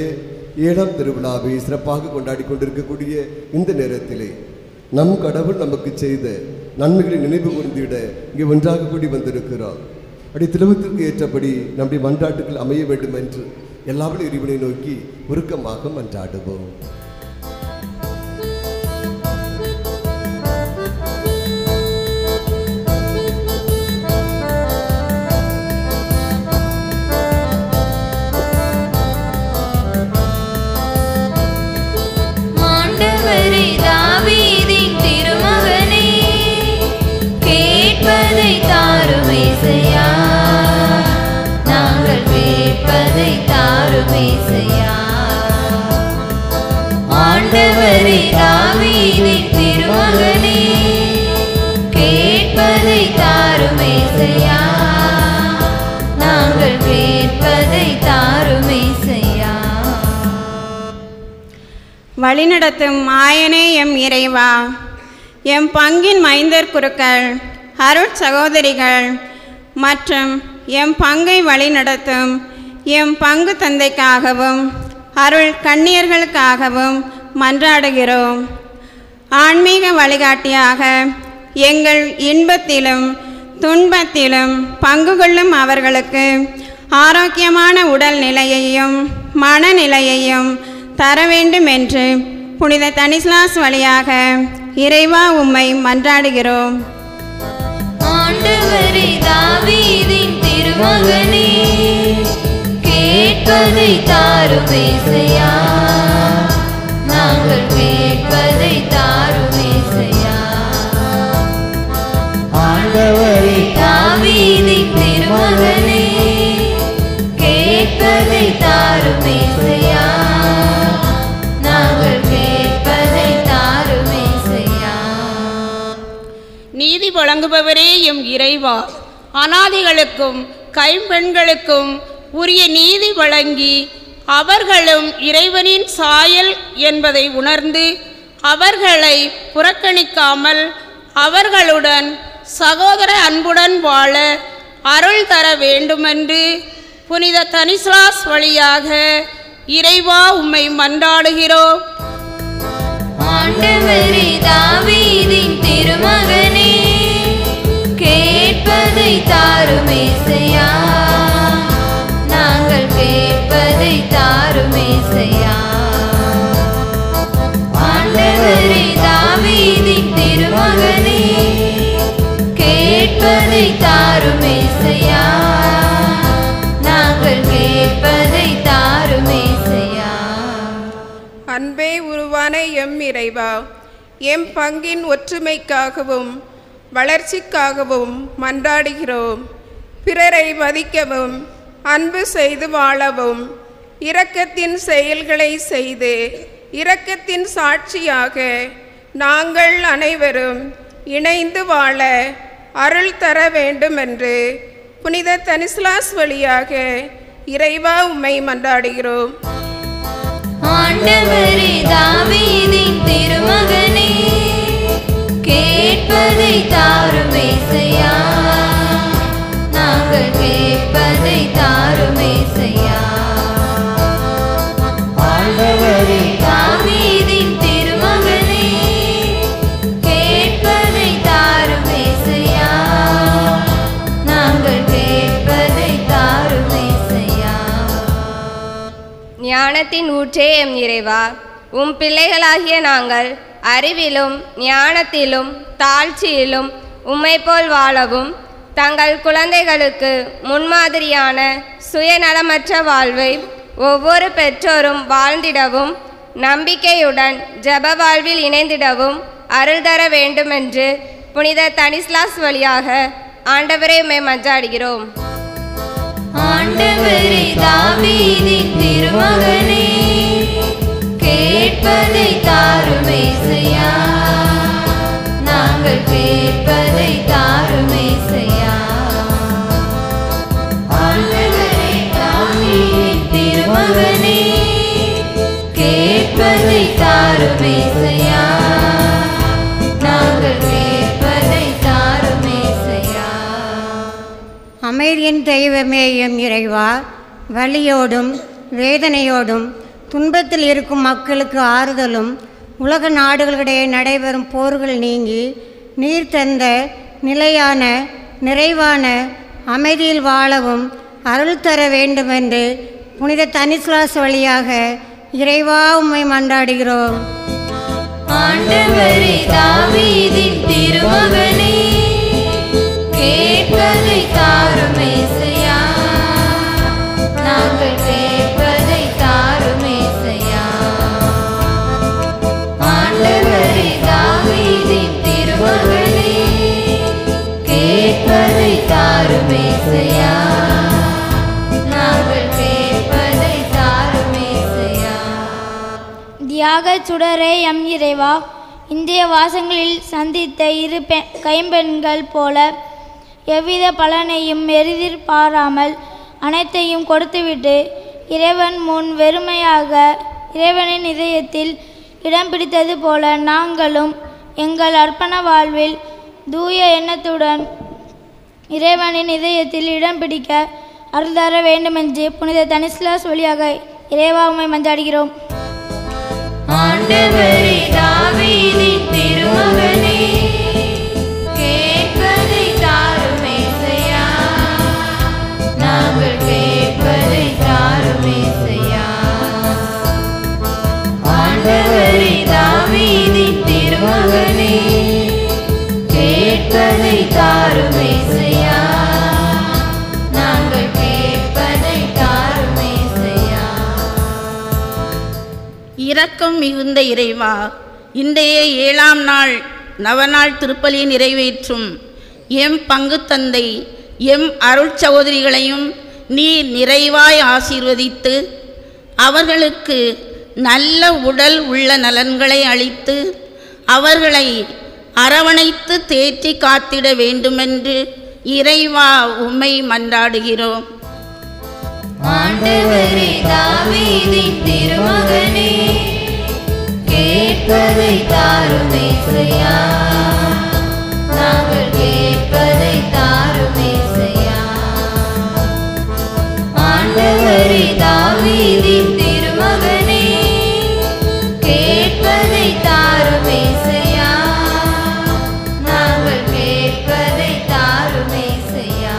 7ஆம் திருவிழாவை சிறப்பாக கொண்டாடி கொண்டிருக்கக்கூடிய இந்த நேரத்திலே நம் கடவுள் நமக்கு செய்த நன்மைகளை நினைவு கூர்ந்திட இங்கே ஒன்றாக கூடி வந்திருக்கிறோம். அப்படி திருவத்திற்கு ஏற்றபடி நம்முடைய மன்றாட்டுகள் அமைய வேண்டும் என்று எல்லாவற்றையும் இறைவனை நோக்கி உருக்கமாக மன்றாடுவோம். ஆண்டவரே, தாவீதின் திருமகனே, கேட்பதை தாரும் இசையா. நாங்கள் கேட்பதை தாரும் இசையா. ஆண்டவரே, தாவீதின் திருமகனே, கேட்பதை தாரும் இசையா. நாங்கள் கேட்பதை தாரும் இசையா. வழிநடத்தும் ஆயனே எம் இறைவா, எம் பங்கின் மைந்தர் குருக்கள், அருட் சகோதரிகள் மற்றும் எம் பங்கை வழிநடத்தும் எம் பங்கு தந்தைக்காகவும் அருள் கன்னியர்களுக்காகவும் மன்றாடுகிறோம். ஆன்மீக வழிகாட்டியாக எங்கள் இன்பத்திலும் துன்பத்திலும் பங்கு கொள்ளும் அவர்களுக்கு ஆரோக்கியமான உடல் நிலையையும் மனநிலையையும் தர வேண்டும் என்று புனித தனிஸ்லாஸ் வழியாக இறைவா உம்மை மன்றாடுகிறோம். ஆண்டவரே, தாவீதின் திருமகனே, கேட்பதை தாரும் இசையா. நாங்கள் கேட்பதை தாரும் இசையா. ஆண்டவரே, தாவீதின் திருமகனே, கேட்பதை தாரும் இசையா. நாங்கள் கேட்பதை தாரும் இசையா. நீதி வழங்குபவரே எம் இறைவா, அனாதைகளுக்கும் கைம்பெண்களுக்கும் உரிய நீதி வழங்கி அவர்களும் இறைவனின் சாயல் என்பதை உணர்ந்து அவர்களை புறக்கணிக்காமல் அவர்களுடன் சகோதர அன்புடன் வாழ அருள் தர வேண்டுமென்று புனித தனிஸ்லாஸ் வழியாக இறைவா உம்மை மன்றாடுகிறோம். ஆண்டவரே, தாவீதின் திருமகனே, கேட்பதை தாரும் இசையா. நாங்கள் கேட்பதை தாரும் இசையா. கேட்பதை தாரும் ஏசையா, நாங்கள் கேட்பதை தாரும் ஏசையா. அன்பே உருவான எம் இறைவா, எம் பங்கின் ஒற்றுமைக்காகவும் வளர்ச்சிக்காகவும் மன்றாடுகிறோம். பிறரை மதிக்கவும் அன்பு செய்து வாழவும் இரக்கத்தின் செயல்களை செய்து இரக்கத்தின் சாட்சியாக நாங்கள் அனைவரும் இணைந்து வாழ அருள் தர வேண்டுமென்று புனித தனிஸ்லாஸ் வழியாக இறைவா உம்மை மன்றாடுகிறோம். ஆண்டவரே, தாவீதின் திருமகனே, கேட்பதை தாரும் ஏசையா, நாங்கள் கேட்பதை தாரும் ஏசையா. ஆண்டவரே, தாவீதின் திருமகனே, கேட்பதை தாரும் ஏசையா, நாங்கள் கேட்பதை தாரும் ஏசையா. ஞானத்தின் ஊற்றே எம் இறைவா, உம் பிள்ளைகளாகிய நாங்கள் அறிவிலும் ஞானத்திலும் தாழ்ச்சியிலும் உம்மை போல் வாழவும் தங்கள் குழந்தைகளுக்கு முன்மாதிரியான சுயநலமற்ற வாழ்வை ஒவ்வொரு பெற்றோரும் வாழ்ந்திடவும் நம்பிக்கையுடன் ஜப வாழ்வில் இணைந்திடவும் அருள் தர வேண்டுமென்று புனித தனிஸ்லாஸ் வழியாக ஆண்டவரே உம்மை மன்றாடுகிறோம். ஆண்டவரே, தாவீதின் திருமகனே, கேட்பதை தாரும் ஏசையா, நாங்கள் கேட்பதை தாரும் ஏசையா. ஆண்டவரே, தாவீதின் திருமகனே, கேட்பதை தாரும் ஏசையா, நாங்கள் கேட்பதை தாரும் ஏசையா. அமைதியின் தெய்வமே எம் இறைவா, வலியோடும் வேதனையோடும் துன்பத்தில் இருக்கும் மக்களுக்கு ஆறுதலும் உலக நாடுகளிடையே நடைபெறும் போர்கள் நீங்கி நீர் தந்த நிலையான நிறைவான அமைதியில் வாழவும் அருள் தர வேண்டுமென்று புனித தனிஸ்லாஸ் வழியாக இறைவா உம்மை மன்றாடுகிறோம். ஆண்டவரே, தாவீதின் திருமகனே, கேட்பதை தாரும் ஏசையா, நாங்கள் கேட்பதை தாரும் ஏசையா. ஆண்டவரே, தாவீதின் திருமகனே, கேட்பதை தாரும் ஏசையா, நாங்கள் கேட்பதை தாரும் ஏசையா. தியாகச் சுடரே எம் இறைவா, இந்திய வாசங்களில் சந்தித்த இரு கைம்பெண்கள் போல எவ்வித பலனையும் எதிர்பாராமல் அனைத்தையும் கொடுத்துவிட்டு இறைவன் முன் வெறுமையாக இறைவனின் இதயத்தில் இடம் பிடித்தது போல நாங்களும் எங்கள் அர்ப்பண வாழ்வில் தூய எண்ணத்துடன் இறைவனின் இதயத்தில் இடம் பிடிக்க அருள் தர வேண்டுமென்று புனித தனிஸ்லாஸ் வழியாக இறைவா உம்மை மன்றாடுகிறோம். ஆண்டவரே, தாவீதின் திருமகனே, கேட்பதை தாரும் ஏசையா, நாங்கள் கேட்பதை தாரும் ஏசையா. ஆண்டவரே, தாவீதின் திருமகனே, கேட்பதை தாரும் ஏசையா, நாங்கள் கேட்பதை தாரும் ஏசையா. இரக்கம் மிகுந்த இறைவா, இன்றைய 7ஆம் நாள் நவநாள் திருப்பலியை நிறைவேற்றும் எம் பங்கு தந்தை எம் அருள் சகோதரிகளையும் நீர் நிறைவாய் ஆசீர்வதித்து அவர்களுக்கு நல்ல உடல் உள்ள நலன்களை அளித்து அவர்களை அரவணைத்து தேற்றி காத்திட வேண்டுமென்று இறைவா உம்மை மன்றாடுகிறோம். ஆண்டவரே, தாவீதின் திருமகனே, கேட்பதை தாரும் ஏசையா, நாங்கள் கேட்பதை தாரும் ஏசையா. ஆண்டவரே, தாவீதின் திருமகனே, கேட்பதை தாரும் ஏசையா, நாங்கள் கேட்பதை தாரும் ஏசையா.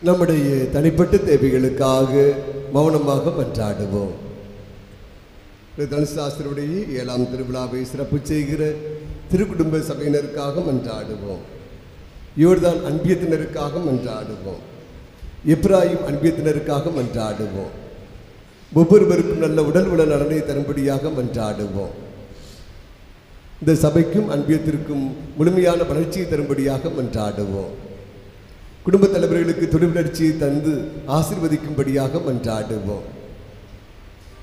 நம்முடைய தனிப்பட்ட தேவைகளுக்காக மௌனமாக மன்றாடுவோம். தனுசாஸ்திரவுடைய 7ஆம் திருவிழாவை சிறப்பு செய்கிற திருக்குடும்ப சபையினருக்காக மன்றாடுவோம். யோர்தான் அன்பியத்தினருக்காக மன்றாடுவோம். எப்ராயிம் அன்பியத்தினருக்காக மன்றாடுவோம். ஒவ்வொருவருக்கும் நல்ல உடல் உள்ள நலனை தரும்படியாக மன்றாடுவோம். இந்த சபைக்கும் அன்பியத்திற்கும் முழுமையான வளர்ச்சியை தரும்படியாக மன்றாடுவோம். குடும்ப தலைவர்களுக்கு தொழில் வளர்ச்சியை தந்து ஆசீர்வதிக்கும்படியாக மன்றாடுவோம்.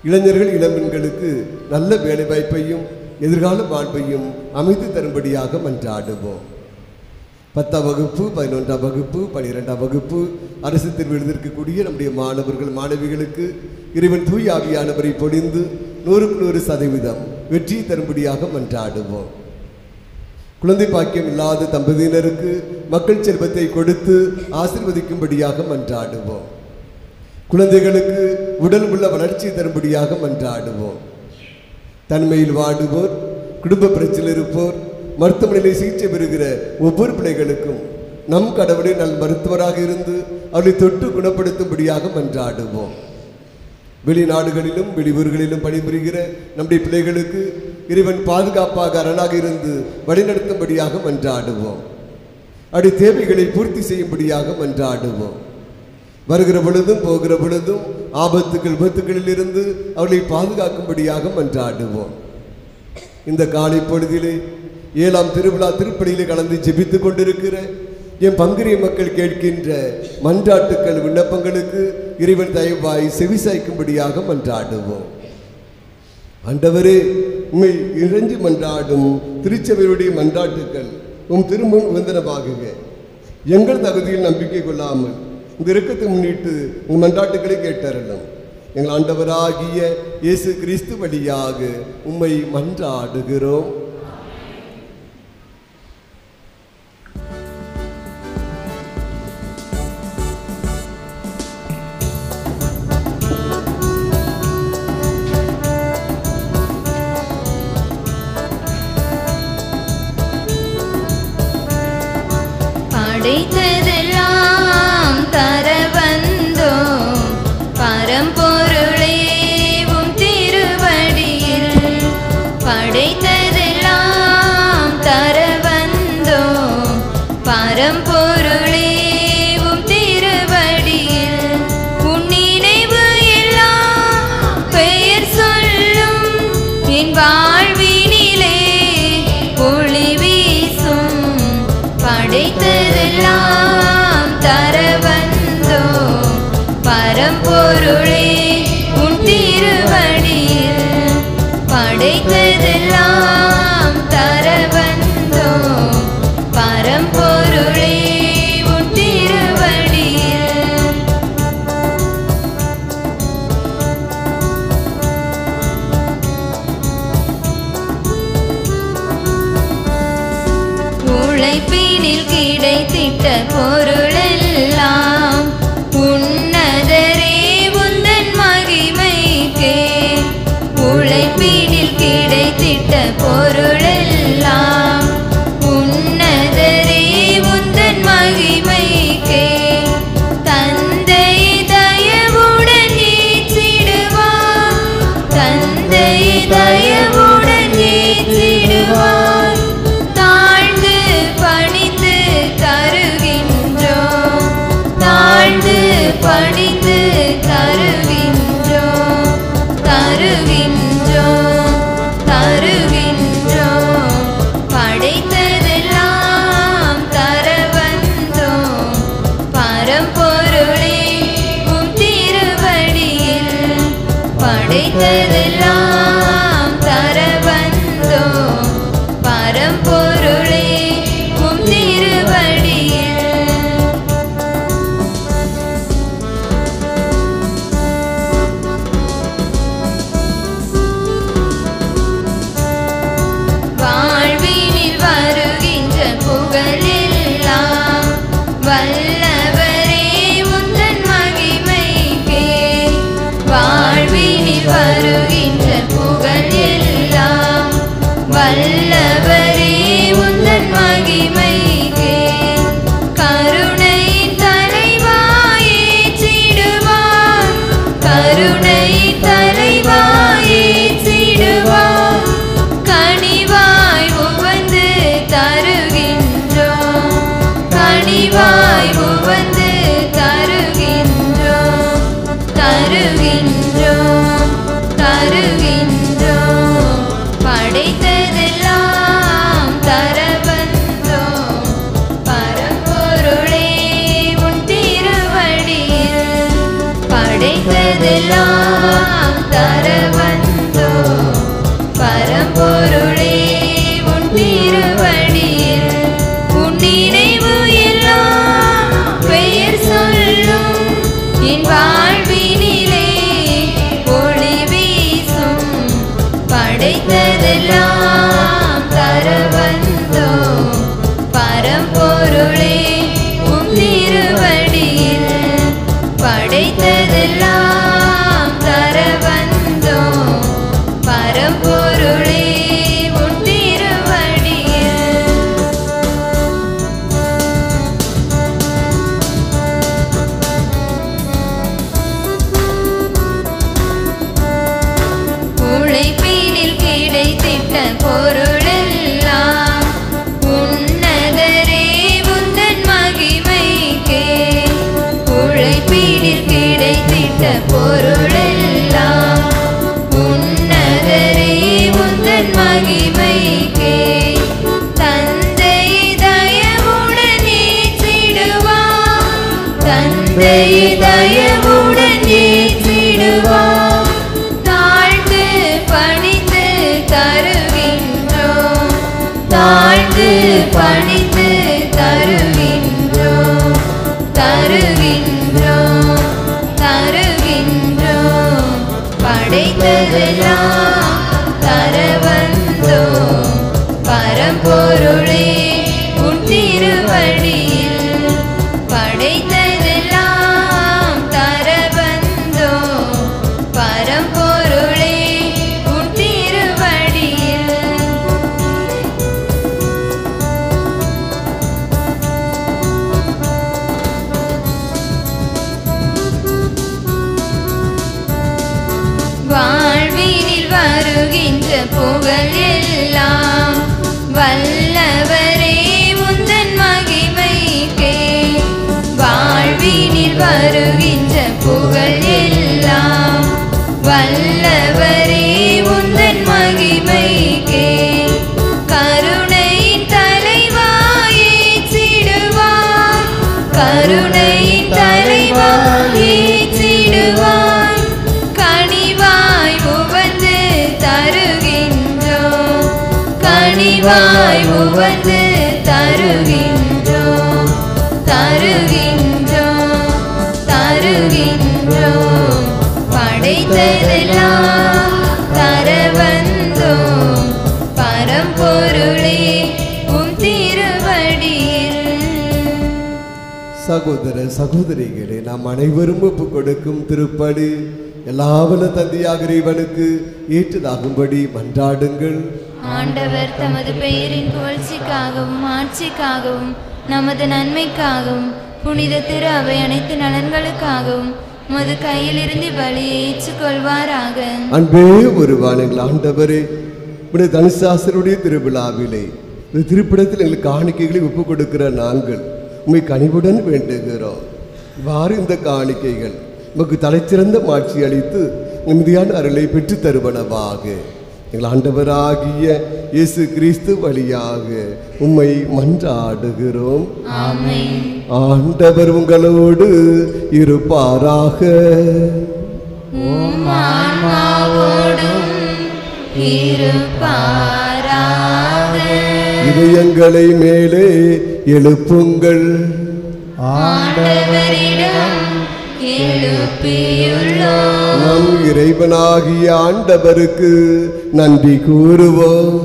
இளைஞர்கள் இளம்பெண்களுக்கு நல்ல வேலைவாய்ப்பையும் எதிர்கால வாழ்வையும் அமைத்து தரும்படியாக மன்றாடுவோம். 10ஆம் வகுப்பு, 11ஆம் வகுப்பு, 12ஆம் வகுப்பு அரசு தேர்வு எழுதியிருக்கக்கூடிய நம்முடைய மாணவர்கள் மாணவிகளுக்கு இறைவன் தூய ஆவியானவரை பொழிந்து 100% வெற்றி தரும்படியாக மன்றாடுவோம். குழந்தை பாக்கியம் இல்லாத தம்பதியினருக்கு மக்கள் செல்வத்தை கொடுத்து ஆசீர்வதிக்கும்படியாக மன்றாடுவோம். குழந்தைகளுக்கு உடல் உள்ள வளர்ச்சி தரும்படியாக மன்றாடுவோம். தனிமையில் வாடுவோர், குடும்ப பிரச்சனை இருப்போர், மருத்துவமனையில் சிகிச்சை பெறுகிற ஒவ்வொரு பிள்ளைகளுக்கும் நம் கடவுளை நல் மருத்துவராக இருந்து அவர்களை தொட்டு குணப்படுத்தும்படியாக மன்றாடுவோம். வெளிநாடுகளிலும் வெளியூர்களிலும் பணிபுரிகிற நம்முடைய பிள்ளைகளுக்கு இறைவன் பாதுகாப்பாக அரணாக இருந்து வழிநடத்தும்படியாக மன்றாடுவோம். அப்படி தேவைகளை பூர்த்தி செய்யும்படியாக மன்றாடுவோம். வருகிற பொழுதும் போகிற பொழுதும் ஆபத்துக்கள் விபத்துக்களில் இருந்து அவர்களை பாதுகாக்கும்படியாக மன்றாடுவோம். இந்த காலை பொழுதிலே 7ஆம் திருவிழா திருப்பலியிலே கலந்து ஜெபித்துக் கொண்டிருக்கிற என் பங்கிரிய மக்கள் கேட்கின்ற மன்றாட்டுக்கள் விண்ணப்பங்களுக்கு இறைவன் தயவாய் செவிசாய்க்கும்படியாக மன்றாடுவோம். ஆண்டவரே, உம்மை இறைஞ்சி மன்றாடும் திருச்சபையுடைய மன்றாட்டுக்கள் உம் திருமுன் உகந்தனவாகுக. எங்கள் தகுதியில் நம்பிக்கை கொள்ளாமல் உங்க இரக்கத்தை முன்னிட்டு உங்கள் மன்றாட்டுக்களை கேட்டறலும். எங்கள் ஆண்டவராகிய இயேசு கிறிஸ்து வழியாக உம்மை மன்றாடுகிறோம். படைத்ததெல்லாம் தர வந்தோம் பரம்பொருளே உம் திருவடியில். படைத்ததெல்லாம் தர வந்தோம் பரம்பொருளே உம் திருவடியில். உன் நினைவு எல்லாம் பெயர் சொல்லும் என் வாழ்வினிலே ஒளி வீசும். படைத்ததெல்லாம் தர வந்தோம் பரம்பொருளே உன் திருவடியில். படைத்ததெல்லாம் தர வந்தோம் பரம்பொருளே உன் திருவடியில். உழைப்பினில் கிடைத்திட்ட பொருளெல்லாம் உன்னதரே உந்தன் மகிமைக்கே. உழைப்பினில் கிடைத்திட்ட பொருளெல்லாம் உன்னதரே உந்தன் மகிமைக்கே. தந்தை தயவுடன் ஏற்றிடுவார், தந்தை தயவுடன் ஏற்றிடுவார். தாழ்ந்து பணிந்து தருகின்றோம், தாழ்ந்து பணிந்து தருகின்றோம், தருகின்றோம், தருகின்றோம். படைத்ததெல்லாம் தர வந்தோம் பரம்பொருளே உம் திருவடியில். படைத்ததெல்லாம் தர வந்தோம் பரம்பொருளே உம் திருவடியில். வாழ்வினில் வருகின்ற புகழெல்லாம் வல்லவரே உந்தன் மகிமைக்கே. வாழ்வினில் வருகின்ற படைத்ததெல்லாம் தர வந்தோம் பரம்பொருளே உம் திருவடியில் படைத்ததெல்லாம் தர வந்தோம் பரம்பொருளே உம் திருவடியில் உழைப்பினில் கிடைத்திட்ட பொருளெல்லாம் உன்னதரே உந்தன் மகிமைக்கே உழைப்பினில் கிடைத்திட்ட பொருளெல்லாம் உன்னதரே உந்தன் மகிமைக்கே தந்தை தயவுடன் ஏற்றிடுவார் தந்தை தயவுடன் ஏற்றிடுவார் தாழ்ந்து பணிந்து தருகின்றோம் தாழ்ந்து பணிந்து தருகின்றோம் தருகின்றோம் தருகின்றோம் படைத்ததெல்லாம் தர வந்தோம் பரம்பொருளே உன் திருவடியில் படைத்ததெல்லாம் தர வந்தோம் பரம்பொருளே உன் திருவடியில் வாழ்வினில் வருகின்ற புகழ் எல்லாம் வல்லவரே உந்தன் மகிமைக்கே வாழ்வினில் வருகின்ற புகழ் எல்லாம் வல்லவரே உந்தன் மகிமைக்கே கருணையின் தலைவாயே சிடுவாய் கருணையின் தலைவாயே சிடுவாய் கனிவாய் உவந்து தருகின்றோம் கனிவாய் உவந்து தருகின்றோம் தருகின்றோம் தருகின்றோம் படைத்ததெல்லாம் தர வந்தோம் பரம்பொருளே உம் திருவடியில் சகோதர சகோதரிகளே, நாம் அனைவரும் ஒப்பு கொடுக்கும் திருப்பலி எல்லாவல்ல தந்தையாக இறைவனுக்கு ஏற்றதாகும்படி மன்றாடுங்கள். ஆண்டவர் தமது பெயரின் புகழ்ச்சிக்காகவும் ஆட்சிக்காகவும் நமது நன்மைக்காகவும் புனித திரு அவை அனைத்து நலன்களுக்காகவும் உமது கையிலிருந்து பலியை ஏற்றுக்கொள்வாராக. அன்பே ஒருவான் எங்கள் ஆண்டவரே, உடைய தனுசாசருடைய திருவிழாவிலே இந்த திருப்படத்தில் எங்களுக்கு காணிக்கைகளை ஒப்புக் கொடுக்கிற நாங்கள் உண்மை கனிவுடன் வேண்டுகிறோம். இவ்வாறு இந்த காணிக்கைகள் உமக்கு தலைச்சிறந்த மாட்சி அளித்து நிம்மதியான அருளை பெற்று தருவனவாக எங்கள் ஆண்டவராகிய இயேசு கிறிஸ்து வழியாக உம்மை மன்றாடுகிறோம். ஆமென். ஆண்டவர் உங்களோடு இருப்பாராக. உம் ஆன்மாவோடும் இருப்பாராக. இதயங்களை மேலே எழுப்புங்கள். ஆண்டவரிடம் எழுப்பியுள்ளோம். நம் இறைவனாகிய ஆண்டவருக்கு நன்றி கூறுவோம்.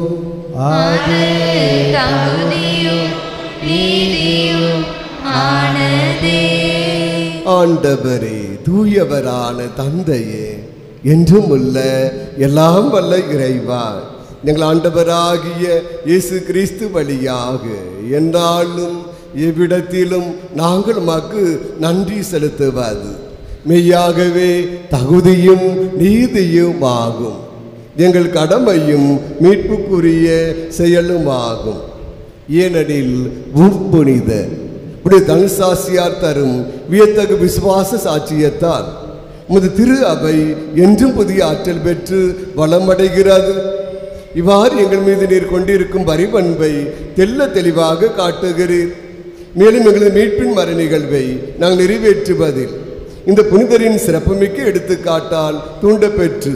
அது தகுதியும் நீதியும் ஆனதே. ஆண்டவரே, தூயவரான தந்தையே, என்றும் உள்ள எல்லாம் வல்ல இறைவா, எங்கள் ஆண்டவராகிய இயேசு கிறிஸ்து வழியாக எந்நாளும் எவ்விடத்திலும் நாங்கள் உமக்கு நன்றி செலுத்துவது மெய்யாகவே தகுதியும் நீதியும் ஆகும். எங்கள் கடமையும் மீட்புக்குரிய செயலுமாகும். ஏனெனில் புனித உடைய தனுசாசியார் தரும் வியத்தகு விசுவாச சாட்சியத்தால் உமது திரு அவை என்றும் புதிய ஆற்றல் பெற்று வளமடைகிறது. இவ்வாறு எங்கள் மீது நீர் கொண்டிருக்கும் பரிபண்பை தெல்ல தெளிவாக காட்டுகிறீர். மேலும் எங்களது மீட்பின் மறை நிகழ்வை நாங்கள் நிறைவேற்றுவதில் இந்த புனிதரின் சிறப்புமிக்க எடுத்துக்காட்டால் தூண்டப்பெற்று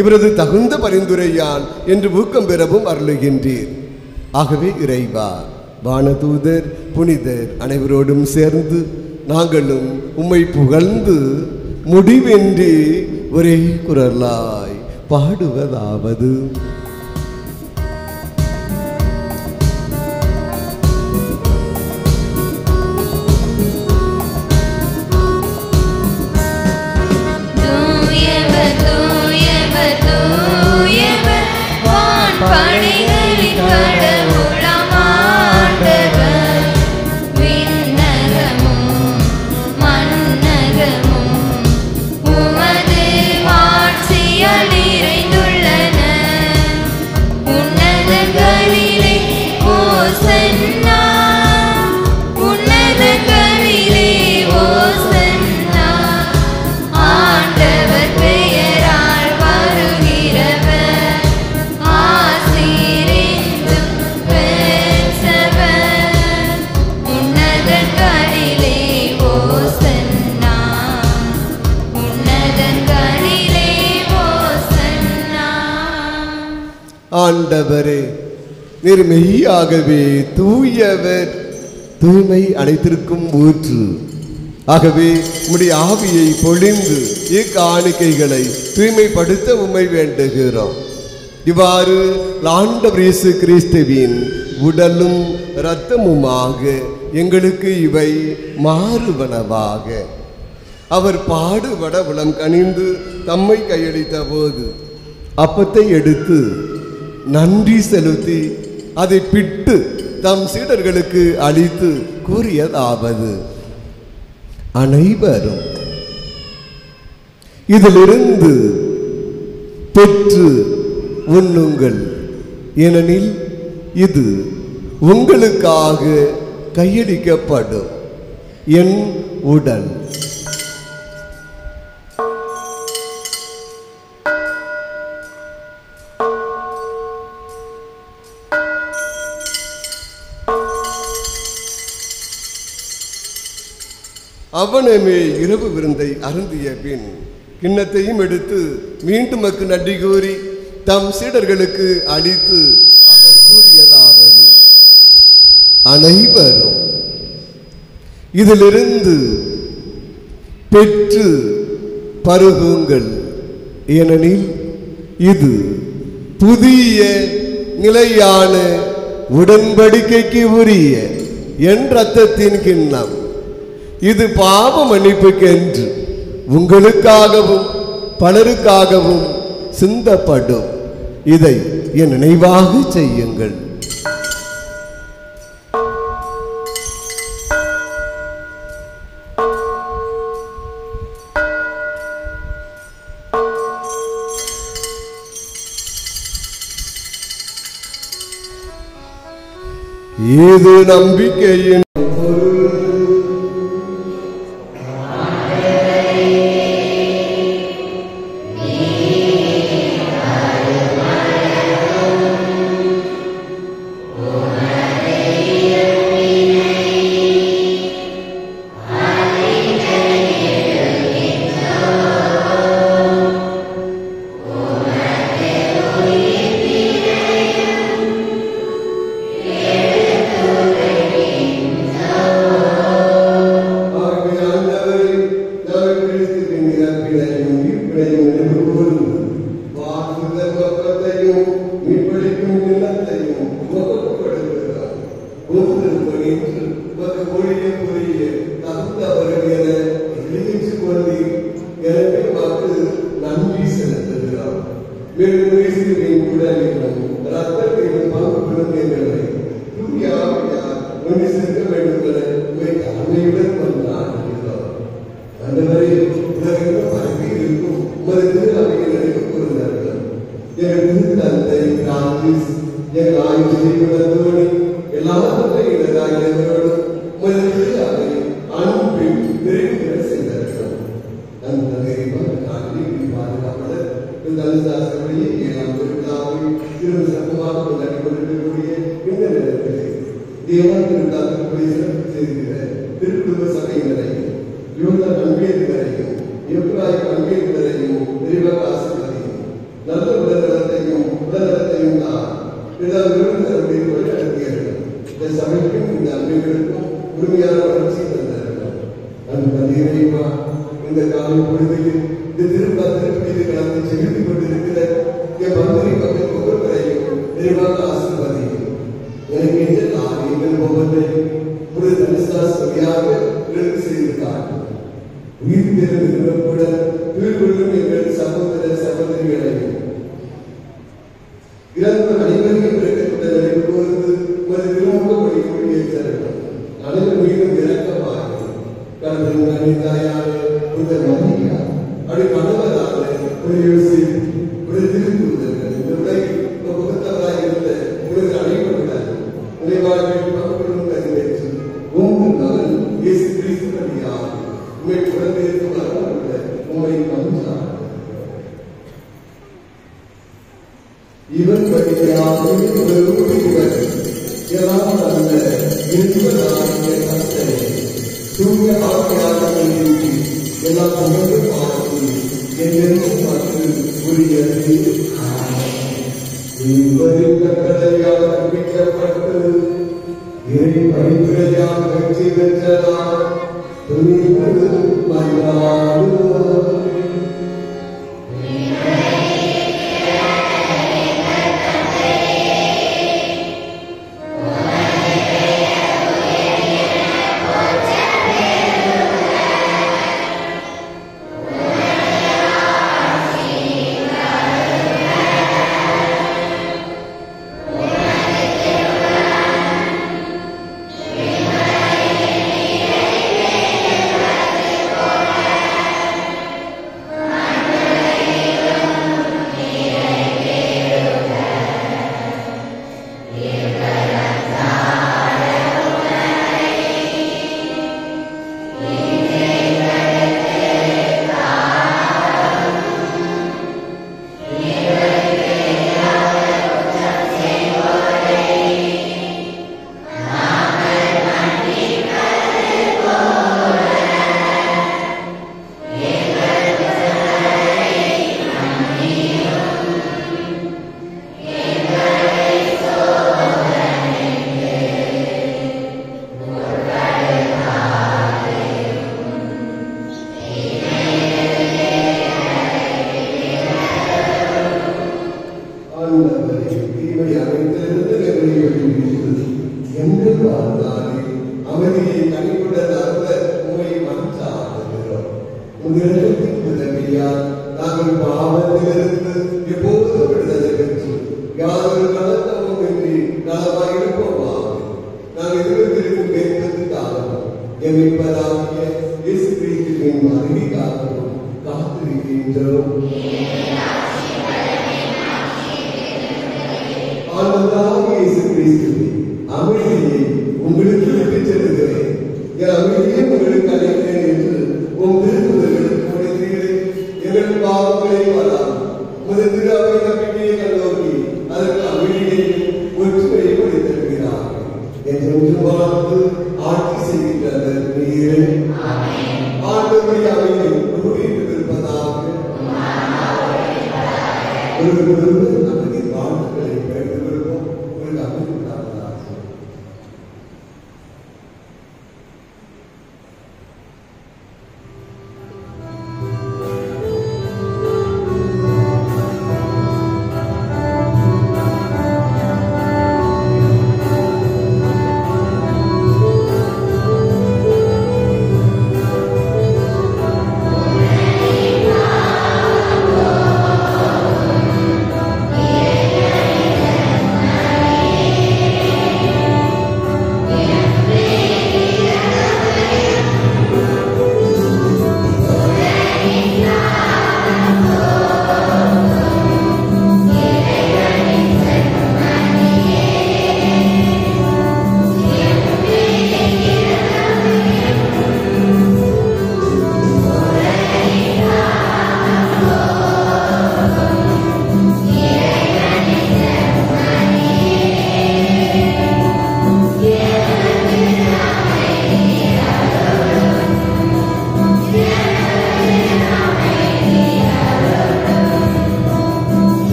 இவரது தகுந்த பரிந்துரையால் என்று ஊக்கம் பெறவும் அருளுகின்றீர். ஆகவே இறைவா, வானதூதர் புனிதர் அனைவரோடும் சேர்ந்து நாங்களும் உம்மை புகழ்ந்து முடிவின்றி ஒரே குரலாய் பாடுவதாவது தூயவர் தூயவர் தூயவர் வான்படைகளின் கடவுளாம் ஆண்டவர் விண்ணகமும் மண்ணகமும் உமது மாட்சியால் நிறைந்துள்ளன. உன்னதங்களிலே ஓசன்னா உன்னதங்களிலே ஓசன்னா ஆண்டவர் பெயரால் வருகிறவர் ஆசீரென்றும் பெற்றவர். உன்னதங்களிலே ஓசன்னா உன்னதங்களிலே ஓசன்னா. ஆண்டவரே, நீர் மெய்யாகவே தூயவர், தூய்மை அனைத்திற்கும் ஊற்று. ஆகவே உம்முடைய ஆவியை பொழிந்து இக்காணிக்கைகளை தூய்மைப்படுத்த உம்மை வேண்டுகிறோம். இவ்வாறு ஆண்டவர் இயேசு கிறிஸ்துவின் உடலும் இரத்தமுமாக எங்களுக்கு இவை மாறுவனவாக. அவர் பாடுபட உளம் கனிந்து தம்மை கையளித்த போது அப்பத்தை எடுத்து நன்றி செலுத்தி அதை பிட்டு தம் சீடர்களுக்கு அளித்து கூறியதாவது, அனைவரும் இதிலிருந்து பெற்று உண்ணுங்கள், ஏனெனில் இது உங்களுக்காக கையளிக்கப்படும் என் உடல். அவனமே இரவு விருந்தை அருந்திய பின் கிண்ணத்தையும் எடுத்து மீண்டும் நன்றி கூறி தம் சீடர்களுக்கு அளித்து அவர் கூறியதாவது, அனைவரும் இதிலிருந்து பெற்று பருகுங்கள், ஏனெனில் இது புதிய நிலையான உடன்படிக்கைக்கு உரிய என் இரத்தத்தின் கிண்ணம். இது பாவ மன்னிப்புக்கென்று உங்களுக்காகவும் பலருக்காகவும் சிந்தப்படும். இதை என் நினைவாக செய்யுங்கள். இது நம்பிக்கையின் இந்த காலை பொழுதில் இந்த திருப்பதியில் கலந்து செலுத்திக் கொண்டிருக்கிற இவன் வழியாக இவர் எல்லாம் நல்ல இருப்பதாகிய கர்த்தரே, தூய ஆவியானவரை எல்லாம் உணர்ந்து பார்த்து என்றென்றும் பார்த்து உரியது. இவரின் கட்டளையால் கற்பிக்கப்பட்டு இறை பரிந்துரையால் வெற்றி பெற்றதால் துணிந்து மன்றாடுவோம்.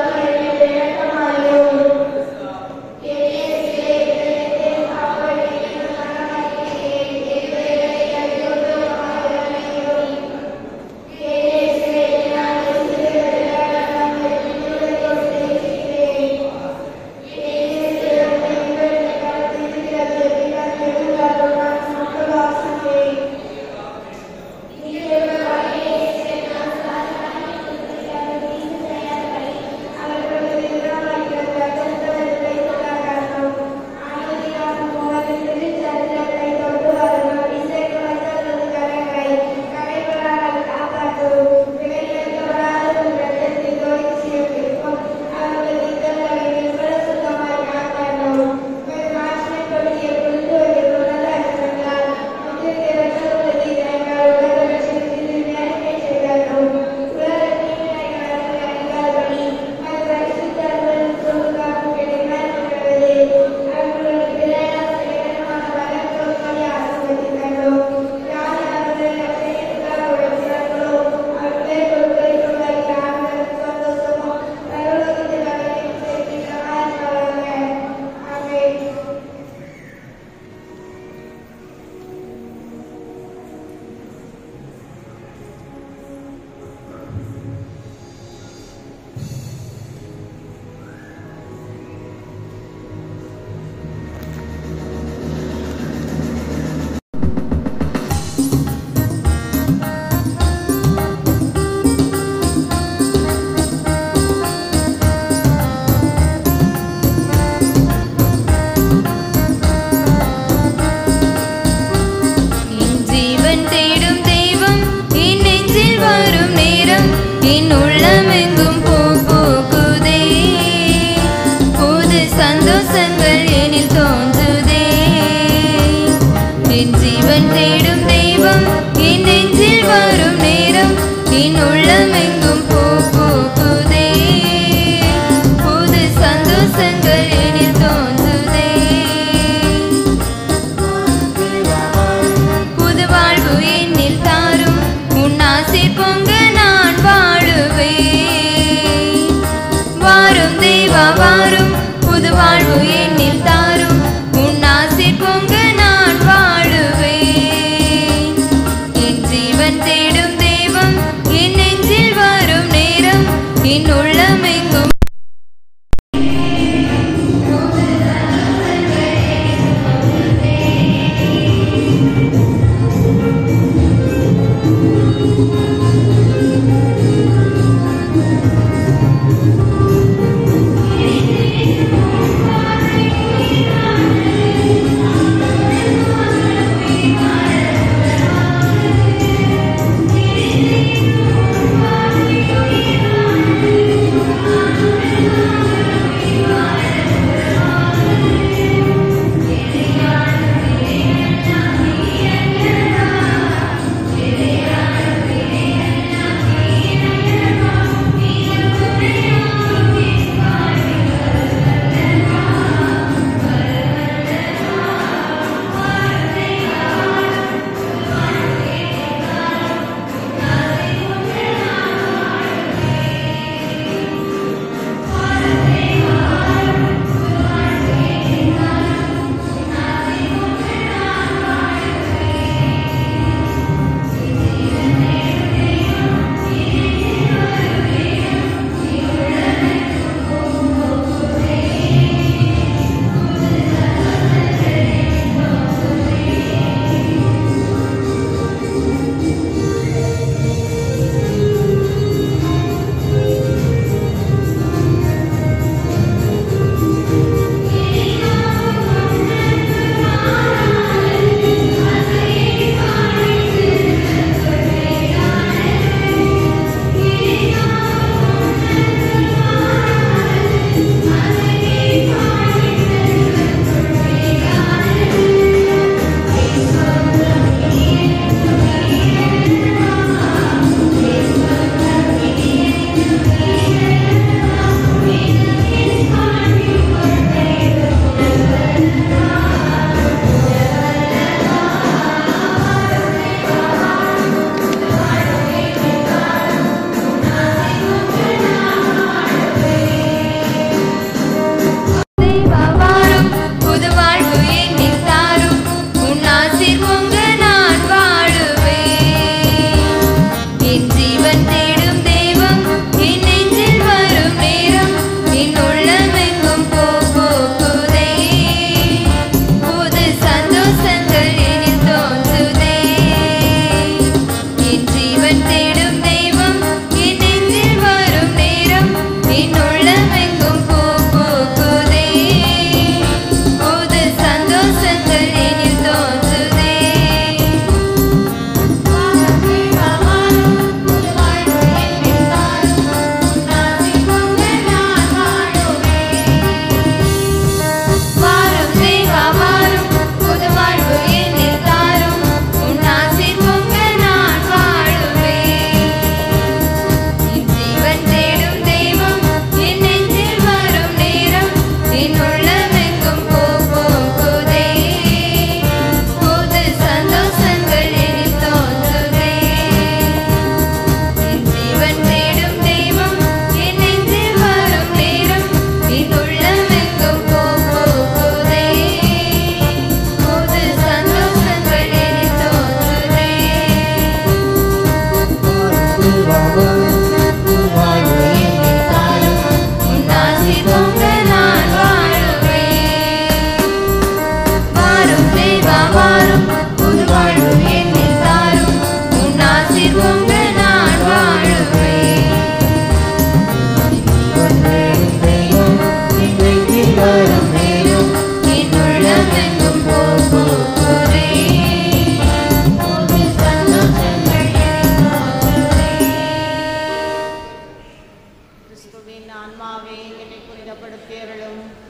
Amen. ஜீவன் தேடும் தெய்வம் என் நெஞ்சில் வரும் நேரம் என் உள்ளமெங்கும் பூ பூக்குதே புது சந்தோஷங்கள் எனில் தோன்றுதே புது வாழ்வு என்னில் தாரும் உன் ஆசீர் பொங்க நான் வாழுவேன் வாரும் தேவா வாரும் புது வாழ்வு என்னில் தாரும் உன் ஆசீர் பொங்க நான் வாழுவேன் என் ஜீவன் தேடும் தெய்வம் என் நெஞ்சில் வரும் நேரம் என் உள்ளமெங்கும்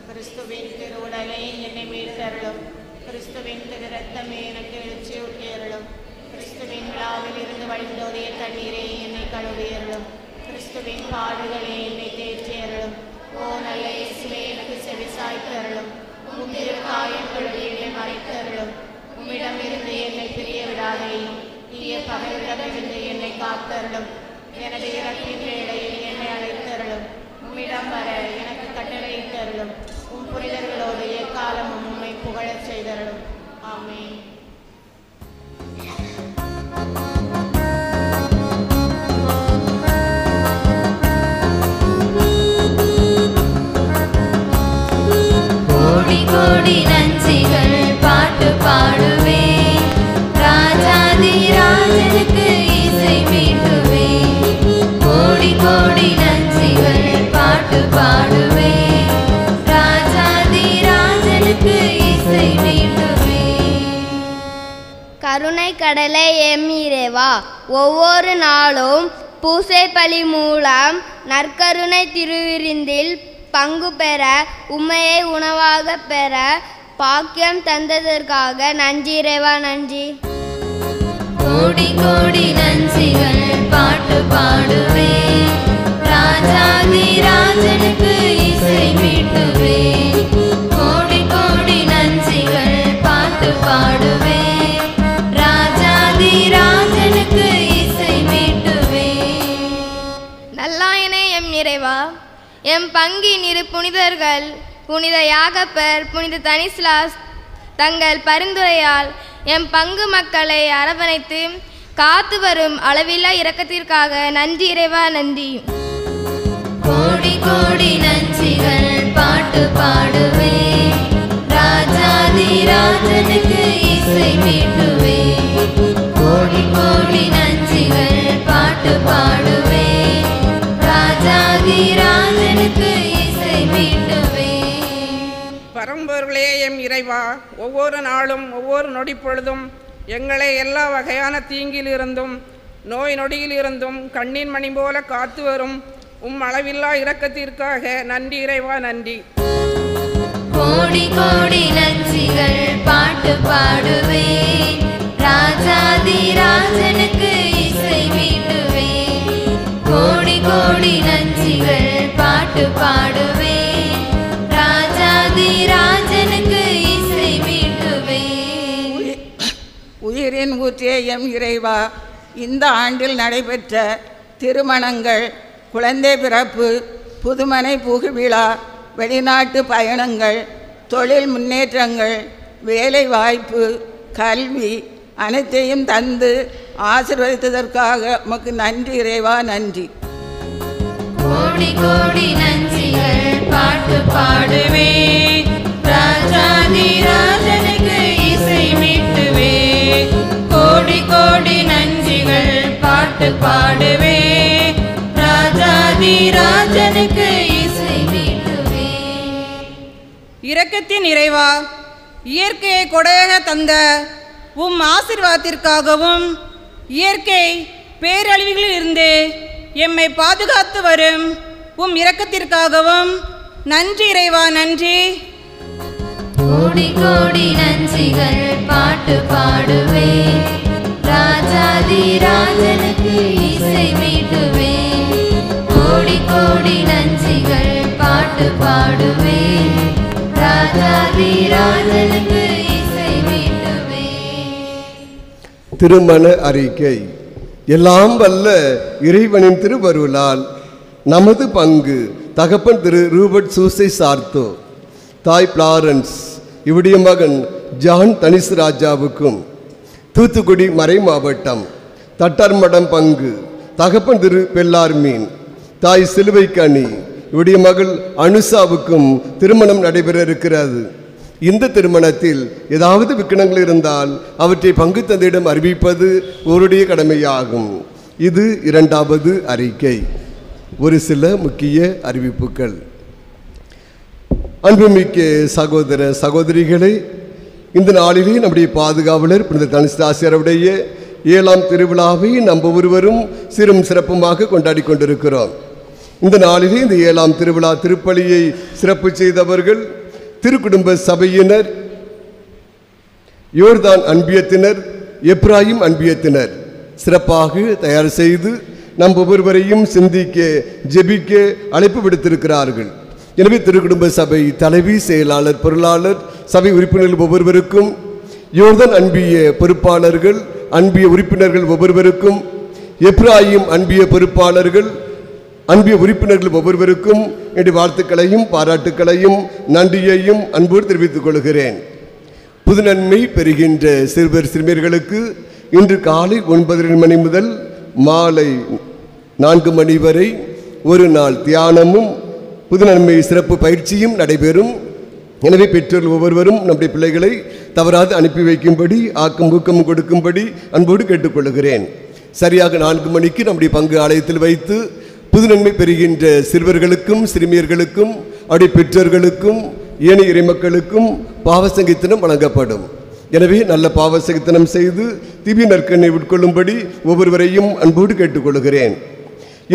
கிறிஸ்துவின் திருவுடலை என்னை மீட்டருளும். கிறிஸ்துவின் திரு ரத்தமே எனக்கு எழுச்சியூட்டும். வழிந்தோடிய தண்ணீரை என்னை கழுவியருளும். கிறிஸ்துவின் பாடுகளே என்னை தேற்றியருளும். ஓ நல்ல இயேசுவே, எனக்கு செவிசாய்த்து அருளும். உம் திருக்காயங்களுடைய என்னை மறைத்தருளும். உம்மிடமிருந்து என்னை பிரிய விடாதேயும். தீய பகைவரிடமிருந்து என்னை காத்தருளும். எனது இறப்பின் வேளையில் என்னை அழைத்தருளும். உம்மிடம் வர எனக்கு கட்டளையிட்டருளும். உம் புனிதர்களோடு எக்காலமும் உம்மை புகழச் செய்தருளும். ஆமென். கோடி கோடி நன்றிகள் பாட்டு பாடுவேன். ராஜாதி ராஜனுக்கு இசை மீட்டுவேன். கோடி கோடி நன்றிகள் பாட்டு பாடுவேன். ராஜாதி ராஜனுக்கு இசை மீட்டுவேன். கருணை கடலை எம் இறைவா, ஒவ்வொரு நாளும் பூசை பலி மூலம் நற்கருணை திருவிருந்தில் பங்கு பெற, உம்மையை உணவாக பெற பாக்கியம் தந்ததற்காக நன்றி இறைவா, நன்றி. கோடி கோடி நன்றிகள் பாட்டு பாடுவேன். ராஜாதி ராஜனுக்கு இசை மீட்டுவேன். கோடி கோடி நன்றிகள் பாட்டு பாடுவேன். ராஜாதி ராஜனுக்கு இசை மீட்டுவேன். நல்லாயனே எம் இறைவா, எம் பங்கின் இரு புனிதர்கள் புனித யாகப்பர், புனித தனிஸ்லாஸ் தங்கள் பரிந்துரையால் எம் பங்கு மக்களை அரவணைத்து காத்து வரும் அளவில்லா இரக்கத்திற்காக நன்றி இறைவா, நன்றி. கோடி கோடி நன்றிகள் பாட்டு பாடுவேன். ராஜாதி ராஜனுக்கு இசை மீட்டுவேன். கோடி கோடி நன்றிகள் பாட்டு பாடுவேன். ராஜாதி ராஜனுக்கு இசை மீட்டுவேன். பரம்பொருளே எம் இறைவா, ஒவ்வொரு நாளும் ஒவ்வொரு நொடி பொழுதும் எங்களை எல்லா வகையான தீங்கிலிருந்தும் நோய் நொடியிலிருந்தும் கண்ணின் மணி போல காத்து வரும் உம் அளவில்லா இரக்கத்திற்காக நன்றி இறைவா, நன்றி. கோடி கோடி நன்றிகள் பாட்டு பாடுவேன். ராஜாதி ராஜனுக்கு இசை மீட்டுவேன். கோடி கோடி நன்றிகள் பாட்டு பாடுவேன். ராஜாதி ராஜனுக்கு இசை மீட்டுவேன். உயிரின் ஊற்றிய எம் இறைவா, இந்த ஆண்டில் நடைபெற்ற திருமணங்கள், குழந்தை பிறப்பு, புதுமனை புகுவிழா, வெளிநாட்டு பயணங்கள், தொழில் முன்னேற்றங்கள், வேலை வாய்ப்பு, கல்வி அனைத்தையும் தந்து ஆசீர்வதித்ததற்காக உமக்கு நன்றி இறைவா, நன்றி. கோடி கோடி நன்றிகள் பாட்டு பாடுவேன். ராஜாதி ராஜனுக்கு இசை மீட்டுவேன். கோடி கோடி நன்றிகள் பாட்டு பாடுவேன். ராஜாதி ராஜனுக்கு இசை மீட்டுவேன். இரக்கத்தின் இறைவா, இயற்கையை கொடையாக தந்த உம் ஆசீர்வாதத்திற்காகவும் இயற்கை பேரழிவுகளில் இருந்து எம்மை பாதுகாத்து வரும் உம் இரக்கத்திற்காகவும் நன்றி இறைவா, நன்றி. கோடி கோடி நன்றிகள் பாட்டு பாடுவேன். ராஜாதி ராஜனுக்கு இசை மீட்டுவேன். கோடி கோடி நன்றிகள் பாட்டு பாடுவேன். ராஜாதி ராஜனுக்கு இசை மீட்டுவேன். திருமண அறிக்கை. எல்லாம் வல்ல இறைவனின் திருவருளால் நமது பங்கு தகப்பன் திரு ரூபர்ட் சூசை சார்த்தோ, தாய் பிளாரன்ஸ், இவருடைய மகன் ஜான் தனிசு ராஜாவுக்கும், தூத்துக்குடி மறை மாவட்டம் தட்டார்மடம் பங்கு தகப்பன் திரு பெல்லார்மீன், தாய் சிலுவைக்கணி, இவருடைய மகள் அனுசாவுக்கும் திருமணம் நடைபெற இருக்கிறது. இந்த திருமணத்தில் ஏதாவது விக்கணங்கள் இருந்தால் அவற்றை பங்கு தந்தையிடம் அறிவிப்பது ஒருடைய கடமையாகும். இது இரண்டாவது அறிக்கை. ஒரு சில முக்கிய அறிவிப்புகள். அன்புமிக்க சகோதர சகோதரிகளை, இந்த நாளிலே நம்முடைய பாதுகாவலர் புனித தனிஸ்தாசியருடைய 7ஆம் திருவிழாவை நம்ம ஒருவரும் சிறும் சிறப்புமாக கொண்டாடி கொண்டிருக்கிறோம். இந்த நாளிலே இந்த 7ஆம் திருவிழா திருப்பலியை சிறப்பு செய்தவர்கள் திருக்குடும்ப சபையினர், யோர்தான் அன்பியத்தினர், எப்ராஹிம் அன்பியத்தினர், சிறப்பாக தயார் செய்து நம் ஒவ்வொருவரையும் சிந்திக்க ஜெபிக்க அழைப்பு விடுத்திருக்கிறார்கள். எனவே திருக்குடும்ப சபை தலைவி, செயலாளர், பொருளாளர், சபை உறுப்பினர்கள் ஒவ்வொருவருக்கும், யோர்தான் அன்பிய பொறுப்பாளர்கள், அன்பிய உறுப்பினர்கள் ஒவ்வொருவருக்கும், எப்ராயிம் அன்பிய பொறுப்பாளர்கள், அன்பிய உறுப்பினர்கள் ஒவ்வொருவருக்கும் என்னுடைய வாழ்த்துக்களையும் பாராட்டுக்களையும் நன்றியையும் அன்போடு தெரிவித்துக் கொள்கிறேன். புது நன்மை பெறுகின்ற சிறுவர் சிறுமியர்களுக்கு இன்று காலை 9 மணி முதல் மாலை 4 மணி வரை ஒரு நாள் தியானமும் புது நன்மை சிறப்பு பயிற்சியும் நடைபெறும். எனவே பெற்றோர்கள் ஒவ்வொருவரும் நம்முடைய பிள்ளைகளை தவறாது அனுப்பி வைக்கும்படி, ஆக்கம் ஊக்கம் கொடுக்கும்படி அன்போடு கேட்டுக்கொள்கிறேன். சரியாக 4 மணிக்கு நம்முடைய பங்கு ஆலயத்தில் வைத்து புது நன்மை பெறுகின்ற சிறுவர்களுக்கும் சிறுமியர்களுக்கும் அவருடைய பெற்றோர்களுக்கும் ஏனைய இறைமக்களுக்கும் பாவசங்கீர்த்தனம் வழங்கப்படும். எனவே நல்ல பாவசங்கீர்த்தனம் செய்து திவ்ய நற்கண்ணை உட்கொள்ளும்படி ஒவ்வொருவரையும் அன்போடு கேட்டுக்கொள்கிறேன்.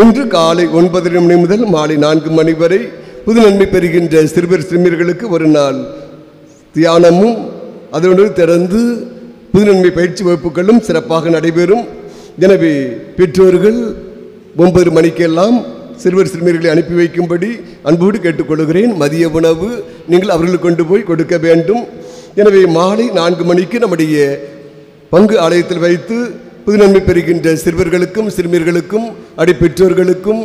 இன்று காலை 9 மணி முதல் மாலை 4 மணி வரை புது நன்மை பெறுகின்ற சிறுவர் சிறுமியர்களுக்கு ஒரு நாள் தியானமும் அதோடு திறந்து புது நன்மை பயிற்சி வகுப்புகளும் சிறப்பாக நடைபெறும். எனவே பெற்றோர்கள் 9 மணிக்கெல்லாம் சிறுவர் சிறுமியர்களை அனுப்பி வைக்கும்படி அன்போடு கேட்டுக்கொள்கிறேன். மதிய உணவு நீங்கள் அவர்களுக்கு கொண்டு போய் கொடுக்க வேண்டும். எனவே மாலை 4 மணிக்கு நம்முடைய பங்கு ஆலயத்தில் வைத்து புது நன்மை பெறுகின்ற சிறுவர்களுக்கும் சிறுமியர்களுக்கும் அடி பெற்றோர்களுக்கும்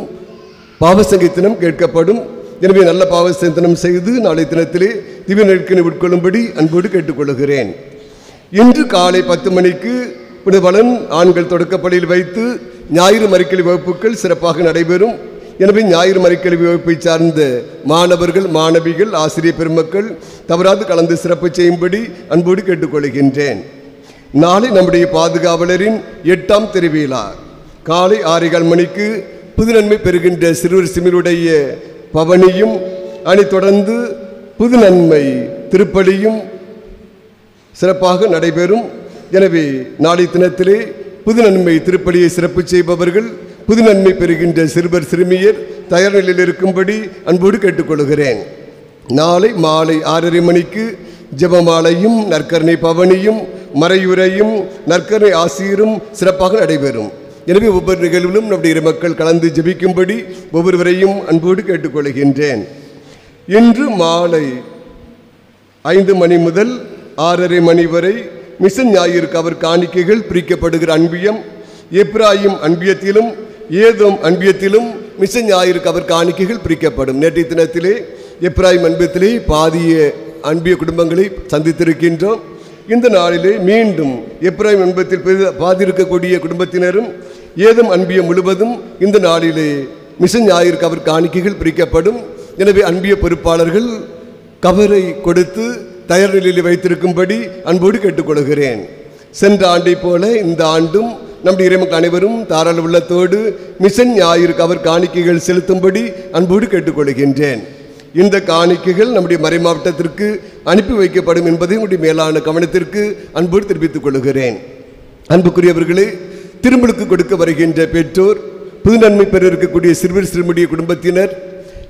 பாவசங்கீர்த்தனம் கேட்கப்படும். எனவே நல்ல பாவசங்கீர்த்தனம் செய்து நாளை தினத்திலே திவ்ய நற்கண்ணை உட்கொள்ளும்படி அன்போடு கேட்டுக்கொள்கிறேன். இன்று காலை 10 மணிக்கு புனிதவளன் ஆண்கள் தொடக்கப்பள்ளியில் வைத்து ஞாயிறு மறைக்கல்வி வகுப்புகள் சிறப்பாக நடைபெறும். எனவே ஞாயிறு மறைக்கல்வி வகுப்பை சார்ந்த மாணவர்கள், மாணவிகள், ஆசிரியர் பெருமக்கள் தவறாது கலந்து சிறப்பு செய்யும்படி அன்போடு கேட்டுக்கொள்கின்றேன். நாளை நம்முடைய பாதுகாவலரின் 8ஆம் திருவிழா காலை 6:15 மணிக்கு புது நன்மை பெறுகின்ற சிறுவர் சிறுமியருடைய பவனியும் அதைத் தொடர்ந்து புது நன்மை திருப்பலியும் சிறப்பாக நடைபெறும். எனவே நாளை தினத்திலே புது நன்மை திருப்பலியை சிறப்பு செய்பவர்கள், புது நன்மை பெறுகின்ற சிறுவர் சிறுமியர் தயார் நிலையில் இருக்கும்படி அன்போடு கேட்டுக்கொள்கிறேன். நாளை மாலை 6:30 மணிக்கு ஜெபமாலையும் நற்கருணை பவனியும் மறையுரையும் நற்கருணை ஆசிரியரும் சிறப்பாக நடைபெறும். எனவே ஒவ்வொரு நிகழ்விலும் நம்முடைய மக்கள் கலந்து ஜெபிக்கும்படி ஒவ்வொருவரையும் அன்போடு கேட்டுக்கொள்கின்றேன். இன்று மாலை 5 மணி முதல் 6:30 மணி வரை மிஷன் ஞாயிறு கவர் காணிக்கைகள் பிரிக்கப்படுகிற அன்பியம் எப்ராயிம் அன்பியத்திலும் ஏதோம் அன்பியத்திலும் மிஷன் ஞாயிறு கவர் காணிக்கைகள் பிரிக்கப்படும். நேற்றைய தினத்திலே எப்ராயிம் அன்பியத்திலே பாதிய அன்பிய குடும்பங்களை சந்தித்திருக்கின்றோம். இந்த நாளிலே மீண்டும் எப்ராயிம் அன்பியத்தில் பாதியிருக்கக்கூடிய குடும்பத்தினரும் ஏதோம் அன்பியம் முழுவதும் இந்த நாளிலே மிஷன் ஞாயிறு கவர் காணிக்கைகள் பிரிக்கப்படும். எனவே அன்பிய பொறுப்பாளர்கள் கவரை கொடுத்து தயார் நிலையில் வைத்திருக்கும்படி அன்போடு கேட்டுக்கொள்கிறேன். சென்ற ஆண்டை போல இந்த ஆண்டும் நம்முடைய இறைமக்கள் அனைவரும் தாராள உள்ளத்தோடு மிஷன் ஞாயிறு கவர் காணிக்கைகள் செலுத்தும்படி அன்போடு கேட்டுக்கொள்கின்றேன். இந்த காணிக்கைகள் நம்முடைய மறை மாவட்டத்திற்கு அனுப்பி வைக்கப்படும் என்பதை உங்களுடைய மேலான கவனத்திற்கு அன்போடு தெரிவித்துக் கொள்கிறேன். அன்புக்குரியவர்களே, திருமலுக்கு கொடுக்க வருகின்ற பெற்றோர், புது நன்மை பெற இருக்கக்கூடிய சிறுவர் சிறுமியுடைய குடும்பத்தினர்,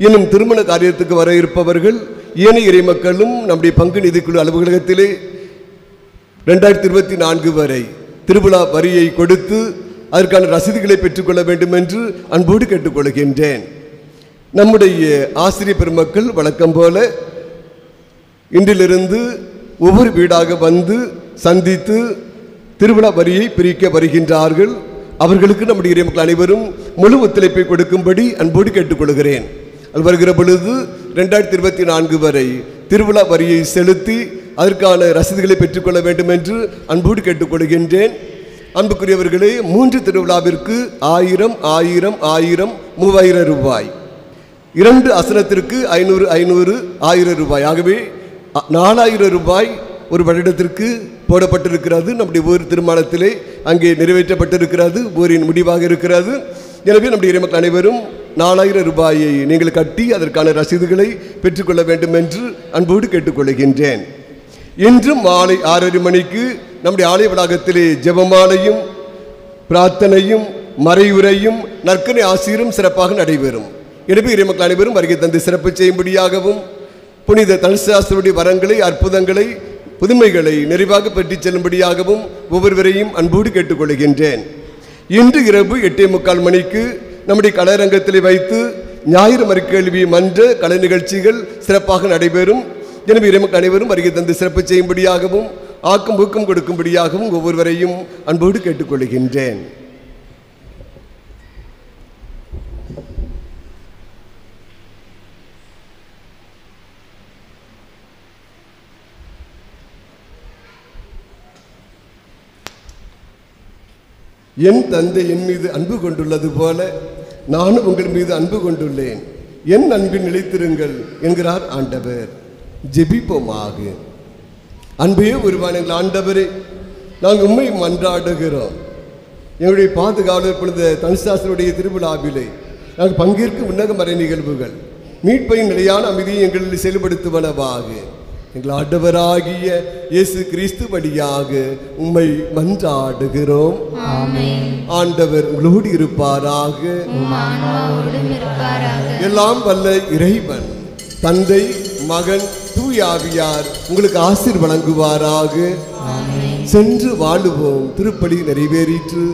இன்னும் திருமண காரியத்துக்கு வர இருப்பவர்கள், ஏனைய இறை மக்களும் நம்முடைய பங்கு நிதிக்குழு அலுவலகத்திலே 2024 வரை திருவிழா வரியை கொடுத்து அதற்கான ரசீதுகளை பெற்றுக்கொள்ள வேண்டும் என்று அன்போடு கேட்டுக்கொள்கின்றேன். நம்முடைய ஆசிரியர் பெருமக்கள் வழக்கம் போல இன்றிலிருந்து ஒவ்வொரு வீடாக வந்து சந்தித்து திருவிழா வரியை பிரிக்க வருகின்றார்கள். அவர்களுக்கு நம்முடைய இறை மக்கள் அனைவரும் முழு ஒத்துழைப்பை கொடுக்கும்படி அன்போடு கேட்டுக்கொள்கிறேன். அது வருகிற பொழுது 2024 வரை திருவிழா வரியை செலுத்தி அதற்கான ரசீதுகளை பெற்றுக்கொள்ள வேண்டும் என்று அன்போடு கேட்டுக்கொள்கின்றேன். அன்புக்குரியவர்களே, 3 திருவிழாவிற்கு 1000 1000 1000 3000 ரூபாய், 2 அசனத்திற்கு 500 500 1000 ரூபாய், ஆகவே 4000 ரூபாய் ஒரு வருடத்திற்கு போடப்பட்டிருக்கிறது. நம்முடைய ஊர் திருமணத்திலே அங்கே நிறைவேற்றப்பட்டிருக்கிறது, ஊரின் முடிவாக இருக்கிறது. எனவே நம்முடைய இறைமக்கள் அனைவரும் 4000 ரூபாயை நீங்கள் கட்டி அதற்கான ரசீதுகளை பெற்றுக்கொள்ள வேண்டும் என்று அன்போடு கேட்டுக்கொள்கின்றேன். இன்று மாலை 6:30 மணிக்கு நம்முடைய ஆலய வளாகத்திலே ஜெபமாலையும் பிரார்த்தனையும் மறையுரையும் நற்கருணை ஆசிரியரும் சிறப்பாக நடைபெறும். எனவே இறைமக்கள் அனைவரும் வருகை தந்து சிறப்பு செய்யும்படியாகவும் புனித தனிசாஸ்திரனுடைய வரங்களை, அற்புதங்களை, புதுமைகளை நிறைவாக பெற்றுச் செல்லும்படியாகவும் ஒவ்வொருவரையும் அன்போடு கேட்டுக்கொள்கின்றேன். இன்று இரவு 8:45 மணிக்கு நம்முடைய கலையரங்கத்தில் வைத்து ஞாயிறு மறுகேள்வி மன்ற கலை நிகழ்ச்சிகள் சிறப்பாக நடைபெறும். எனவே இறைமக்கள் அனைவரும் வருகை தந்து சிறப்பு செய்யும்படியாகவும் ஆக்கம் ஊக்கம் கொடுக்கும்படியாகவும் ஒவ்வொருவரையும் அன்போடு கேட்டுக்கொள்கின்றேன். என் தந்தை என் மீது அன்பு கொண்டுள்ளது போல நானும் உங்கள் மீது அன்பு கொண்டுள்ளேன். என் அன்பில் நிலைத்திருங்கள் என்கிறார் ஆண்டவர். ஜெபிப்போமாக. அன்பே உருவான எங்கள் ஆண்டவரே, நாங்கள் உண்மை மன்றாடுகிறோம். எங்களுடைய பாதுகாவலர் புனித தனிசாசனுடைய திருவிழாவிலே நாங்கள் பங்கேற்கும் உன்னத மறை நிகழ்வுகள் மீட்பையின் நிலையான அமைதியை எங்களில் செயல்படுத்துவனவாக எங்கள் ஆண்டவராகிய இயேசு கிறிஸ்து வழியாக உம்மை மன்றாடுகிறோம். ஆண்டவர் உங்களோடு இருப்பாராக. எல்லாம் வல்ல இறைவன் தந்தை மகன் தூயாவியார் உங்களுக்கு ஆசீர் வழங்குவாராக. சென்று வாழுவோம். திருப்பலி நிறைவேறிற்று.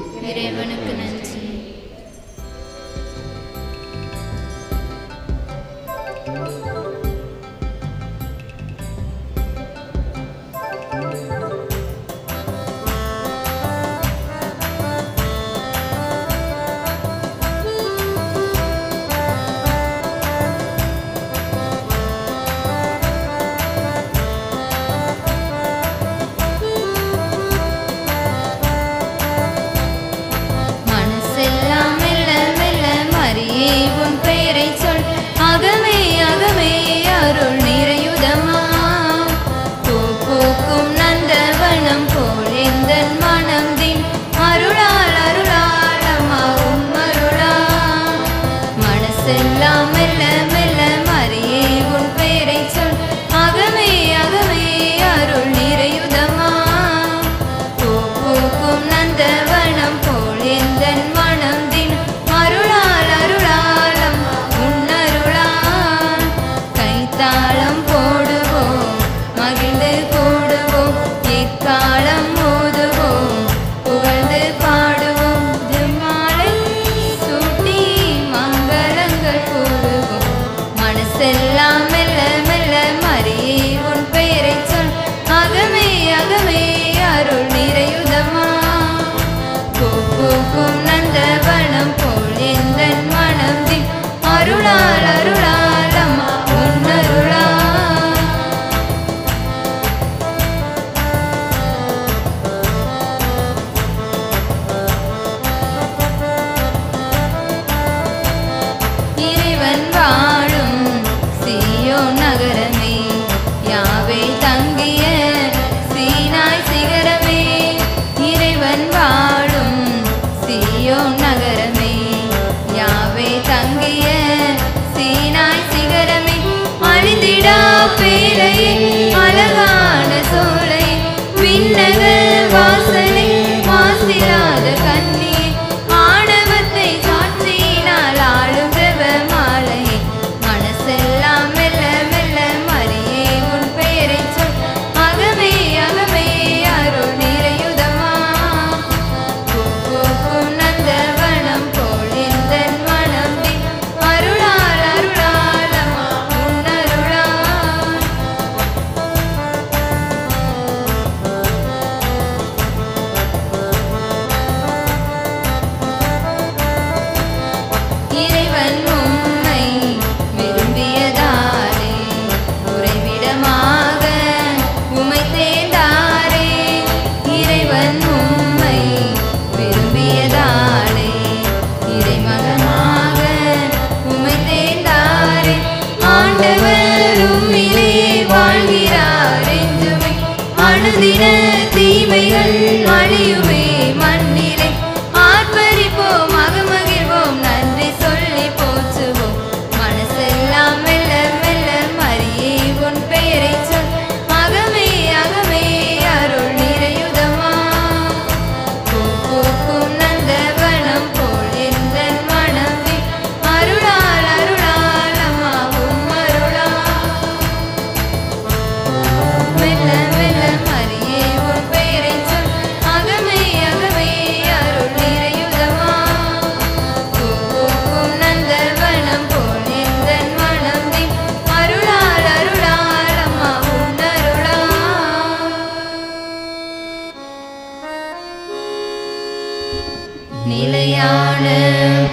நிலையான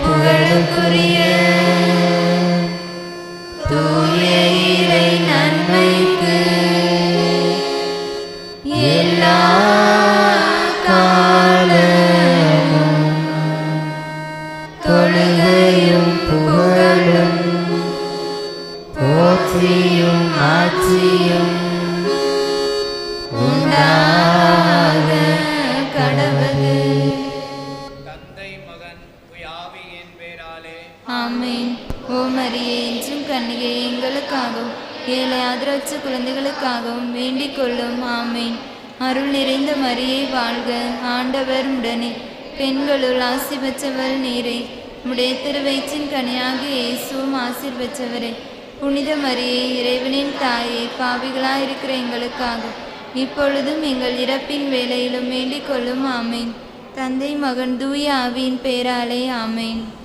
புகழுக்குரிய தூய இறை நன்மைக்கு எல்லா காலமும் தொழுகையும் புகழும் போற்றியும் ஆட்சியும் உண்டாக கடவுளே. தந்தை மகன் ஆவியின் பேராலே ஆமென். ஓ மரியே, என்றும் கன்னிகை, எங்களுக்காகவும் ஏழை ஆதரவற்ற குழந்தைகளுக்காகவும் வேண்டிக் கொள்ளும். ஆமென். அருள் நிறைந்த மரியே வாழ்க, ஆண்டவர் உடனே, பெண்களுள் ஆசி பெற்றவள் நீரே, உடைய திருவயிற்றின் கனியாகிய இயேசுவும் ஆசீர் பெற்றவரே. புனித மரியே, இறைவனின் தாயே, பாவிகளாயிருக்கிற எங்களுக்காக இப்பொழுதும் எங்கள் இறப்பின் வேளையிலும் வேண்டிக் கொள்ளும். ஆமென். தந்தை மகன் தூய ஆவியின் பேராலே. ஆமென்.